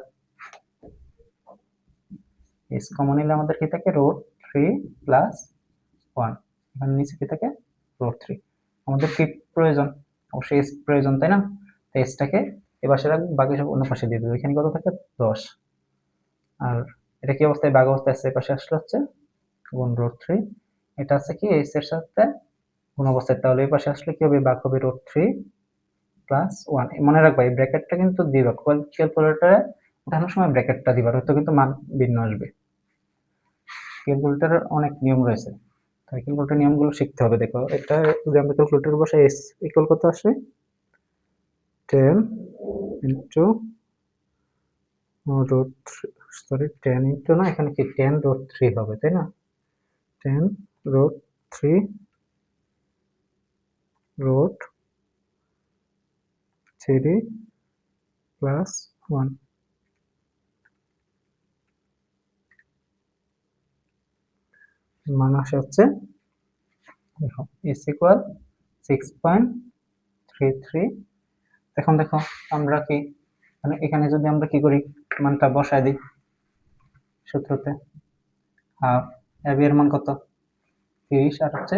এস কমন নিলে আমাদের কি থাকে √3 প্লাস 1, এখানে নিচে কি থাকে √3। আমাদের কি প্রয়োজন, অবশ্যই এস প্রয়োজন তাই না, তো এসটাকে এ পাশে রাখবো, বাকি সব অন্য পাশে দিয়ে দেবো। এখানে কত থাকে 10, আর এটা কি অবস্থায়, ভাগ অবস্থায় আছে, পাশে আসলে হচ্ছে গুণ √3, এটা আছে কি এস এর সাথে গুণ অবস্থায়, তাহলে এই পাশে আসলে কি হবে, ভাগ হবে √3 প্লাস 1। মনে রাখবা এই ব্র্যাকেটটা কিন্তু দিবা, ক্যালকুলেটরে ওঠানোর সময় ব্র্যাকেটটা দিবা, হয়তো কিন্তু মান ভিন্ন আসবে। ক্যালকুলেটরের অনেক নিয়ম রয়েছে, তাই ক্যালকুলেটর নিয়মগুলো শিখতে হবে। দেখো এটা যদি আমরা ক্যালকুলেটর বসাই, এস ইকুয়াল কত আসে, 10 ইনটু √3, 10 ইনটু না, এখানে কি 10√3 হবে তাই না, 10√3 √3 প্লাস 1, মান আসে হচ্ছে দেখো ইস ইকুয়াল 6.33। এখন দেখো আমরা কি মানে এখানে যদি আমরা কি করি, মানটা বসায় দিই সূত্রতে, হাফ এ বি এর মান কত 30, আর হচ্ছে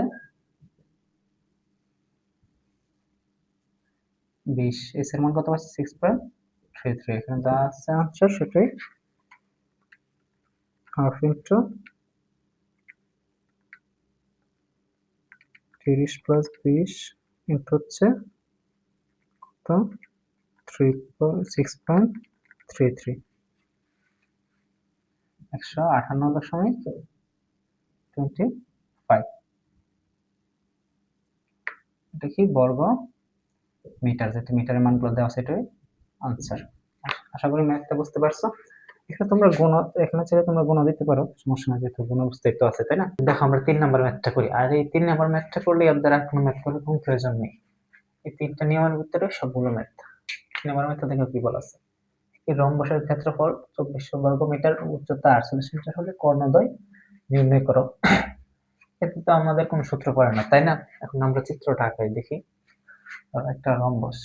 20, এস এর মান কত পাচ্ছি 6.33, এখানে যা আছে আনসার সেটাই, হাফ ইন্টু 30 প্লাস 20 ইন্টু হচ্ছে কত 6.33, 158.25, এটা কি বর্গ মিটার, যেটা মিটারের মানগুলো দেওয়া সেটাই আনসার। আশা করি ম্যাথটা বুঝতে পারছো। এখানে তোমরা গুণ, এখানে ছেড়ে তোমরা গুণ দিতে পারো, সমস্যা নাই, যেহেতু গুণ অবস্থায় তো আছে তাই না। দেখো আমরা 3 নাম্বার ম্যাথটা করি, আর এই 3 নাম্বার ম্যাথটা করলে এর দ্বারা কোনো ম্যাথ করার কোনো প্রয়োজন নেই। এই 3টা নিয়মের ভিতরে সবগুলো ম্যাথ। 3 নাম্বার ম্যাথটা দেখো কি বলা আছে, এই রম্বসের ক্ষেত্রফল 2400 বর্গ মিটার, উচ্চতা 48 মিটার হলে কর্ণদ্বয় নির্ণয় করো। এতে তো আমাদের কোনো সূত্র পড়ে না তাই না। এখন আমরা চিত্রটা আঁকাই দেখি, একটা রম্বস,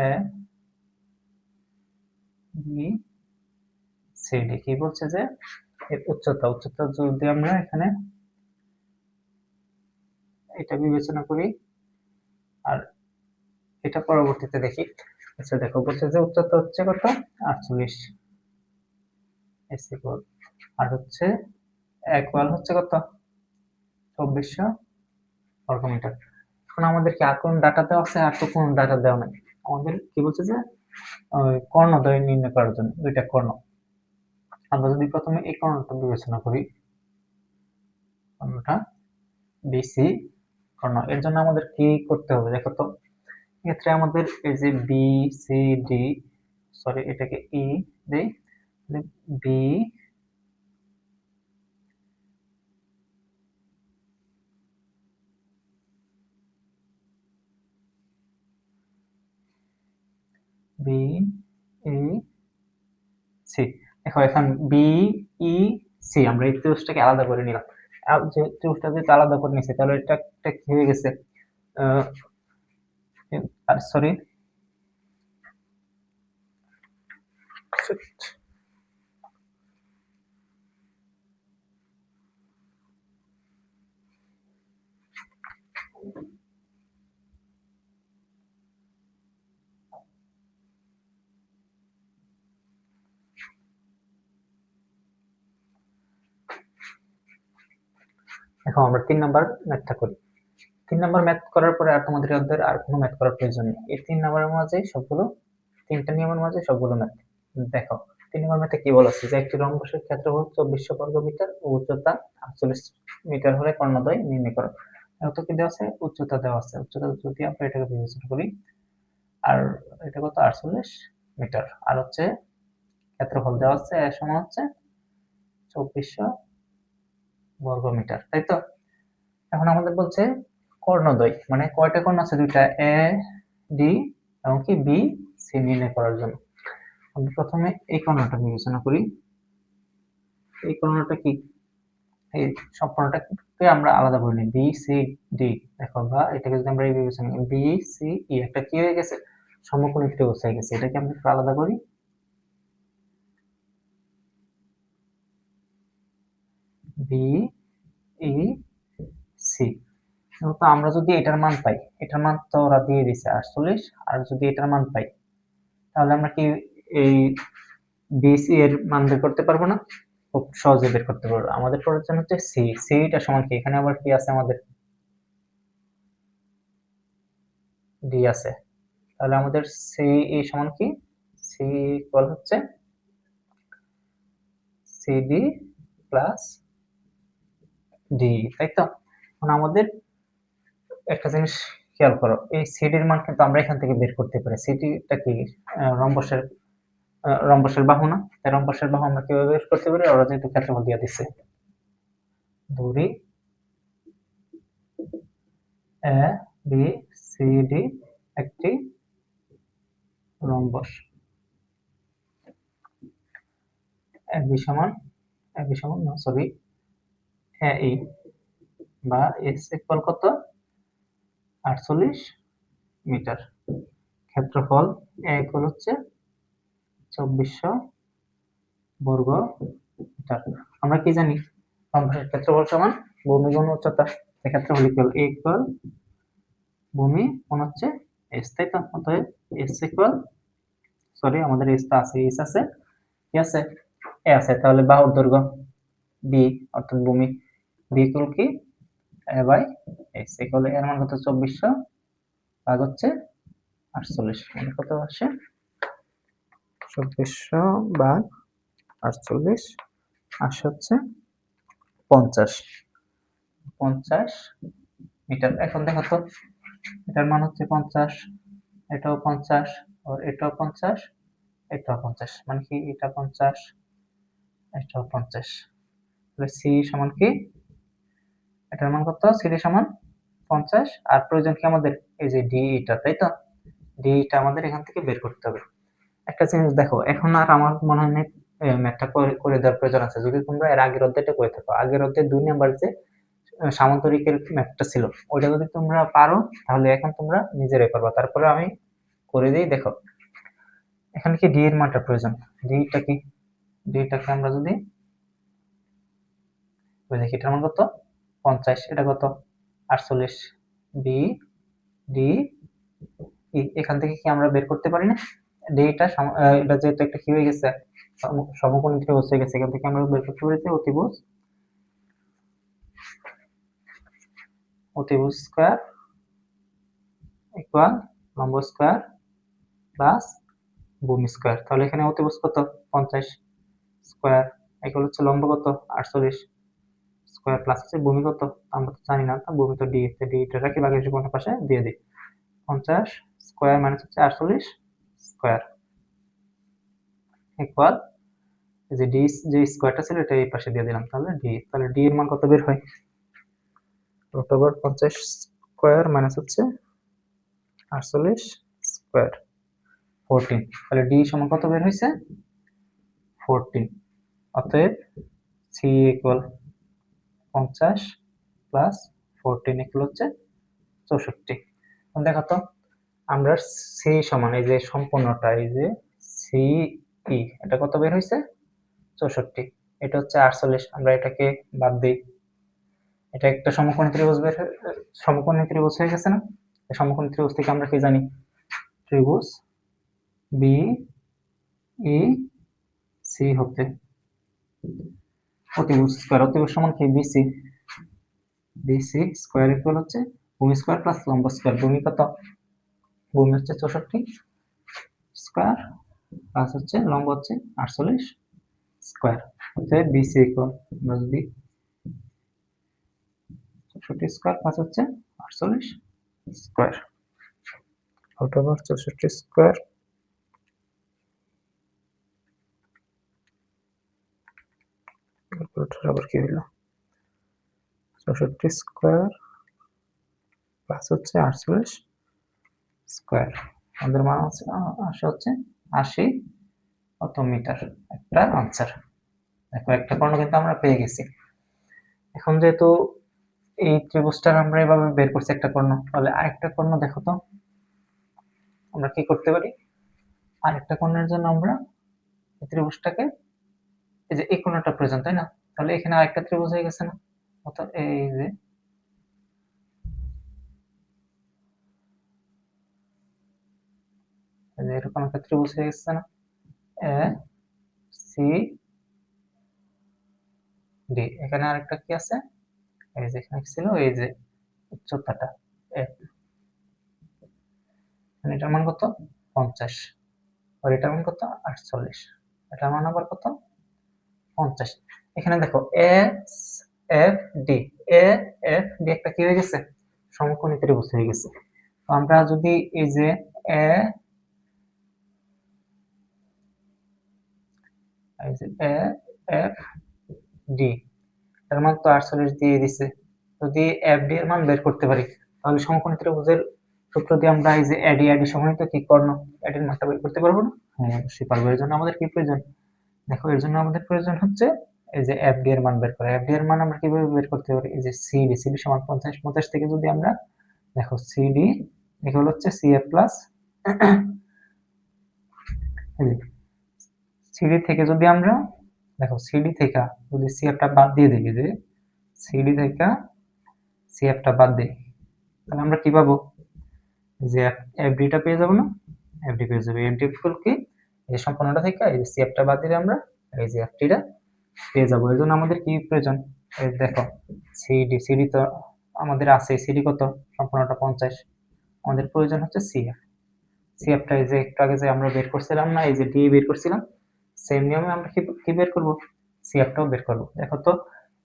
এ বি সি ডি। কি বলছে যে এর উচ্চতা যদি আমরা এখানে এটা বিবেচনা করি আর এটা পরবর্তীতে দেখি। আচ্ছা দেখো বলছে যে উচ্চতা হচ্ছে কত 48 এস ইকুয়াল, আর হচ্ছে এক ওয়াল হচ্ছে কত 2400 বর্গ মিটার। এখন আমাদের কি আর কোন ডাটা দেওয়া আছে, আর তো কোন ডাটা দেওয়া নাই। আমাদের কি বলছে যে কর্ণদ্বয় নির্ণয় করার জন্য দুইটা কর্ণ। আমরা যদি প্রথমে এই কর্ণটা বিবেচনা করি, কর্ণটা বিসি কর্ণ, এর জন্য আমাদের কি করতে হবে দেখো তো। এক্ষেত্রে আমাদের এই যে বি সি ডি, সরি এটাকে ই দেই, বি বি ই সি। দেখো এখন বি ই সি আমরা এই ত্রিভুজটাকে আলাদা করে নিলাম, যে ত্রিভুজটা যেহেতু আলাদা করে নিয়েছি তাহলে এটা কি হয়ে গেছে, সরি, এখন আমরা 3 নাম্বার ম্যাথটা করি। 3 নাম্বার ম্যাথ করার পরে আর তোমাদের আর কোনো ম্যাথ করার প্রয়োজন নেই। এই 3 নাম্বারের মাঝে সবগুলো, 3টা নিয়মের মাঝে সবগুলো ম্যাথ। দেখো 3 নাম্বার ম্যাথে কি বলা আছে যে একটি রম্বসের ক্ষেত্রফল 2400 বর্গ মিটার ও উচ্চতা 48 মিটার হলে কর্ণদ্বয় নির্ণয় করো। এত কি দেওয়া আছে? উচ্চতা দেওয়া আছে। উচ্চতা যদি আমরা এটাকে বিবেচনা করি, আর এটা কত 48 মিটার, আর হচ্ছে ক্ষেত্রফল দেওয়া আছে সমান হচ্ছে 2400 বর্গ মিটার, তাই তো? এখন আমাদের বলছে কর্ণদ্বয়, মানে কয়টা কর্ণ আছে? দুইটা, এ ডি এবং কি বি সি নির্ণয় করার জন্য আমরা প্রথমে এই কর্ণটা বিবেচনা করি। এই কর্ণটা কি? এই সম্পূর্ণটাকে আমরা আলাদা করে নিই, বি সি ডি। দেখো, বা এটাকে যদি আমরা এই বিবেচনা করি, বি সি ই একটা কি হয়ে গেছে? সমকোণী ত্রিভুজ হয়ে গেছে। এটাকে আমরা একটু আলাদা করি, বি ই সি। তো আমরা যদি এটার মান পাই, এটার মান তো ওরা দিয়ে দিছে 48, আর যদি এটার মান পাই তাহলে আমরা কি এই বিসি এর মান বের করতে পারবো না? খুব সহজে বের করতে পারবো। আমাদের প্রয়োজন হচ্ছে সি। সিটা সমান কি? এখানে আবার কি আছে? আমাদের ডি আছে। তাহলে আমাদের সি সমান কি? সি ইকুয়াল হচ্ছে সিডি প্লাস ডি, তাই তো? এখন আমাদের একটা জিনিস খেয়াল করো, এই সিডির মান কিন্তু আমরা এখান থেকে বের করতে পারি। সিডিটা কি? রম্বসের রম্বসের বাহু না? তাই রম্বসের বাহু আমরা কিভাবে বের করতে পারি? ওরা যেহেতু ক্ষেত্রফল দিয়ে দিচ্ছে, ধরি এ বি সি ডি একটি রম্বস। এবি সমান, এবি সমান না, সরি, এ বা এস ইকুয়াল কত? 48 মিটার। ক্ষেত্রফল এ ইকুয়াল হচ্ছে 2400 বর্গ মিটার। আমরা কি জানি? রম্বসের ক্ষেত্রফল সমান ভূমি গুণ উচ্চতা। ক্ষেত্রফল ইকুয়াল এ ইকুয়াল ভূমি গুণ হচ্ছে এস, তাই তো? অতএব এস ইকুয়াল, সরি আমাদের এস তো আছে, এস আছে, কি আছে? এ আছে। তাহলে বাহুর দৈর্ঘ্য বি অর্থাৎ ভূমি, বি ইকুয়াল কি? এ বাই এস ইকুয়াল, এর মান কত? 2400 ভাগ হচ্ছে 48, মানে কত আসে? 2400 ভাগ 48 আসে হচ্ছে 50 মিটার। এখন দেখো তো, এটার মান হচ্ছে 50, এটাও 50, আর এটাও 50, এটাও 50, মানে কি? এটা 50, এটাও 50। তাহলে সি সমান কি? এটার মান কত? সি সমান 50, আর প্রয়োজন কি আমাদের? এই যে ডি টা, তাই তো? ডি টা আমাদের এখান থেকে বের করতে হবে। একটা জিনিস দেখো, এখন আর আমার মনে হয় না ম্যাথটা করে দেওয়ার প্রয়োজন আছে। যদি তোমরা এর আগের অধ্যায়টা করে থাকো, আগের অধ্যায় 2 নাম্বার যে সামান্তরিকের ম্যাথটা ছিল, ওইটা যদি তোমরা পারো তাহলে এখন তোমরা নিজেরাই পারবা। তারপরে আমি করে দিই, দেখো এখানে কি ডি এর মানটা প্রয়োজন। ডিটা কি? ডিটাকে আমরা যদি দেখি, এটার মান কত? 50, এটা কত? 48, বি ডি ই। এখান থেকে কি আমরা বের করতে পারি না? ডিটা এটা যেহেতু একটা কি হয়ে গেছে, সমকোণী ত্রিভুজ হয়ে গেছে, এখান থেকে আমরা বের করতে পারি যে অতিভুজ স্কয়ার ইকুয়াল লম্ব স্কয়ার প্লাস ভূমি স্কয়ার। তাহলে এখানে অতিভুজ কত? 50 স্কয়ার ইকুয়াল হচ্ছে লম্ব কত? 48 স্কয়ার প্লাস হচ্ছে ভূমি কত? আমরা তো জানি না, ভূমি তো ডি, ডিটা রাখি বাকি কোণের পাশে দিয়ে দিই। 50 স্কয়ার মাইনাস হচ্ছে 48 স্কয়ার ইকুয়াল, যে ডি যে স্কয়ারটা ছিল এটা এই পাশে দিয়ে দিলাম, তাহলে ডি। তাহলে ডি এর মান কত বের হয়? রুট ওভার 50 স্কয়ার মাইনাস হচ্ছে 48 স্কয়ার, 14। তাহলে ডি সমান কত বের হয়েছে? 14। অতএব সি ইকুয়াল 50 প্লাস 14 ইকুয়াল হচ্ছে 64। দেখো তো, আমরা সি সমান এই যে সম্পূর্ণটা এই যে সি ই এটা কত বের হয়েছে 64, এটা হচ্ছে 48, আমরা এটাকে বাদ দিই, এটা একটা সমকোণী ত্রিভুজ সমকোণী ত্রিভুজ হয়ে গেছে না? এই সমকোণী ত্রিভুজ থেকে আমরা কি জানি ত্রিভুজ বি ই সি হতে অতিভুজ স্কয়ার, অতিভুজ সমান কি বিসি, বিসি স্কয়ার ইকুয়াল হচ্ছে ভূমি স্কয়ার প্লাস লম্ব স্কয়ার, ভূমি কত, ভূমি হচ্ছে 64 স্কয়ার প্লাস হচ্ছে লম্ব হচ্ছে 48 স্কয়ার, অতএব বিসি ইকুয়াল যদি 64 স্কয়ার প্লাস হচ্ছে 48 স্কয়ার আউট ওভার 64 স্কয়ার আবার কি হলো 64 স্কয়ার প্লাস হচ্ছে 48 স্কয়ার, আমাদের মান হচ্ছে 80 কত মিটার, একটা আনসার। দেখো একটা কর্ণ কিন্তু আমরা পেয়ে গেছি। এখন যেহেতু এই ত্রিভুজটার আমরা এভাবে বের করছি একটা কর্ণ, তাহলে আরেকটা কর্ণ দেখো তো আমরা কি করতে পারি, আরেকটা কর্ণের জন্য আমরা এই ত্রিভুজটাকে এই যে এই কোণটা প্রয়োজন তাই না, তাহলে এখানে আরেকটা ত্রিভুজ হয়ে গেছে না, অর্থাৎ এই যে এরকম একটা ত্রিভুজ হয়ে গেছে না, এ সি ডি, এখানে আরেকটা কি আছে এই যে এখানে ছিল এই যে উচ্চতাটা এটার মান কত 50, আর এটার মান কত 48, এটার মান আবার কত 50। এখানে দেখো A F D, A F D একটা কি হয়ে গেছে সমকোণী ত্রিভুজ হয়ে গেছে। তো আমরা যদি এই যে এ এফ ডি এর মান তো 48 দিয়ে দিছে, যদি এফ ডি এর মান বের করতে পারি তাহলে সমকোণী ত্রিভুজের সূত্র দিয়ে আমরা এই যে এডি এডি সমান তো কি কর্ণ এডির মানটা বের করতে পারবো না? হ্যাঁ অবশ্যই পারবো। এর জন্য আমাদের কি প্রয়োজন, দেখো এর জন্য আমাদের প্রয়োজন হচ্ছে এই যে এফ ডি এর মান বের করা। এফ ডি এর মান আমরা কিভাবে বের করতে পারি, এই যে সিডি, সিডি সমান 50, 50 থেকে যদি আমরা দেখো সিডি ইকুয়াল হচ্ছে সিএফ প্লাস সিডি থেকে যদি আমরা দেখো সিডি থেকে যদি সিএফটা বাদ দিয়ে দিই, যে সিডি থেকে সিএফটা বাদ দিই তাহলে আমরা কি পাবো, যে এফডিটা পেয়ে যাবো না, এফডি পেয়ে যাবে। এফডি ইকুয়াল কি এই সম্পূর্ণটা থেকে এই যে সিএফটা বাদ দিলে আমরা এই যে এফটিটা পেয়ে যাবো। এর জন্য আমাদের কি প্রয়োজন, এই দেখো সিডি, সিডি তো আমাদের আছে, সিডি কত সম্পূর্ণটা 50, আমাদের প্রয়োজন হচ্ছে সিএফ, সিএফটা এই যে একটু আগে যে আমরা বের করছিলাম না এই যে ডি বের করছিলাম, সেম নিয়মে আমরা কি বের করব, সিএফটাও বের করব। দেখো তো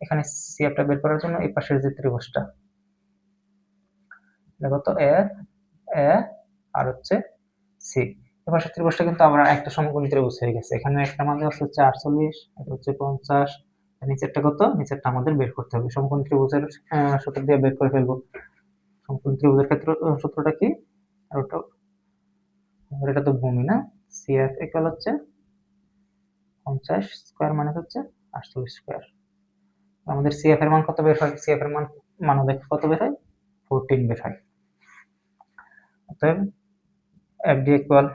এখানে সিএফটা বের করার জন্য এই পাশের যে ত্রিভুজটা দেখো তো এ এ আর হচ্ছে সি, এই পাশের ত্রিভুজটা কিন্তু আমরা একটা সমকোণী ত্রিভুজ হয়ে গেছে। এখানে একটা মান হচ্ছে 48, এটা হচ্ছে 50, নিচেরটা কত, নিচেরটা আমাদের বের করতে হবে। সমকোণী ত্রিভুজের সূত্র দিয়ে বের করে ফেলবো। সমকোণী ত্রিভুজের ক্ষেত্রে সূত্রটা কি, আর ওটা এটা তো ভূমি না, সিএফ ইকুয়াল হচ্ছে 50 স্কয়ার মানে হচ্ছে 48 স্কয়ার। আমাদের সিএফ এর মান কত বের হয়, সিএফ এর মান দেখো কত বের হয় 14 বের হয়। অতএব এফডি ইকুয়াল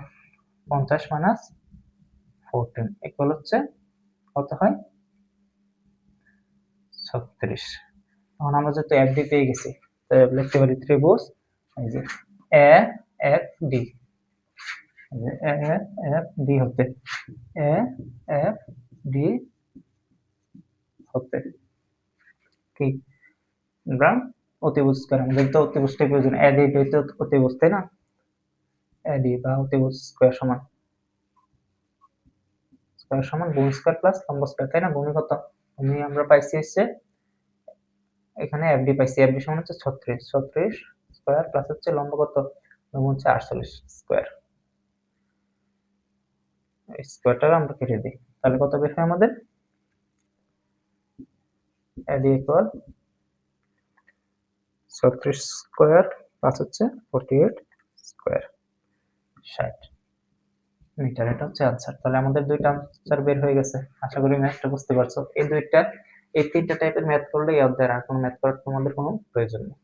50 মাইনাস 14 ইকুয়াল হচ্ছে কত হয় 36। এখন আমরা যেহেতু এফডি পেয়ে গেছি তো লিখতে পারি ত্রিভুজ এই যে A F D, A F D হতে এ এফ ডি হতে কি আমরা অতিভুজ স্কয়ার, আমাদের তো অতিভুজটাই প্রয়োজন, এডি তো অতিভুজ তাই না, এডি বা অতিভুজ স্কয়ার সমান ভূমি স্কয়ার প্লাস লম্ব স্কয়ার তাই না। ভূমি কত, ভূমি আমরা পাইছি হচ্ছে এখানে এফডি পাইছি, এফডি সমান হচ্ছে 36, 36 স্কয়ার প্লাস হচ্ছে লম্ব কত, লম্ব হচ্ছে 48 স্কয়ার, এই স্কয়ারটা আমরা কেটে দিই তাহলে কত বের হয় আমাদের, এডি ইকুয়াল 36 স্কয়ার প্লাস হচ্ছে 48 স্কয়ার 60 মিটার, এটা হচ্ছে আনসার। তাহলে আমাদের দুইটা আনসার বের হয়ে গেছে। আশা করি ম্যাথটা বুঝতে পারছো। এই তিনটা টাইপের ম্যাথ করলে এই অধ্যায়ের আর কোনো ম্যাথ করার তোমাদের কোনো প্রয়োজন নেই।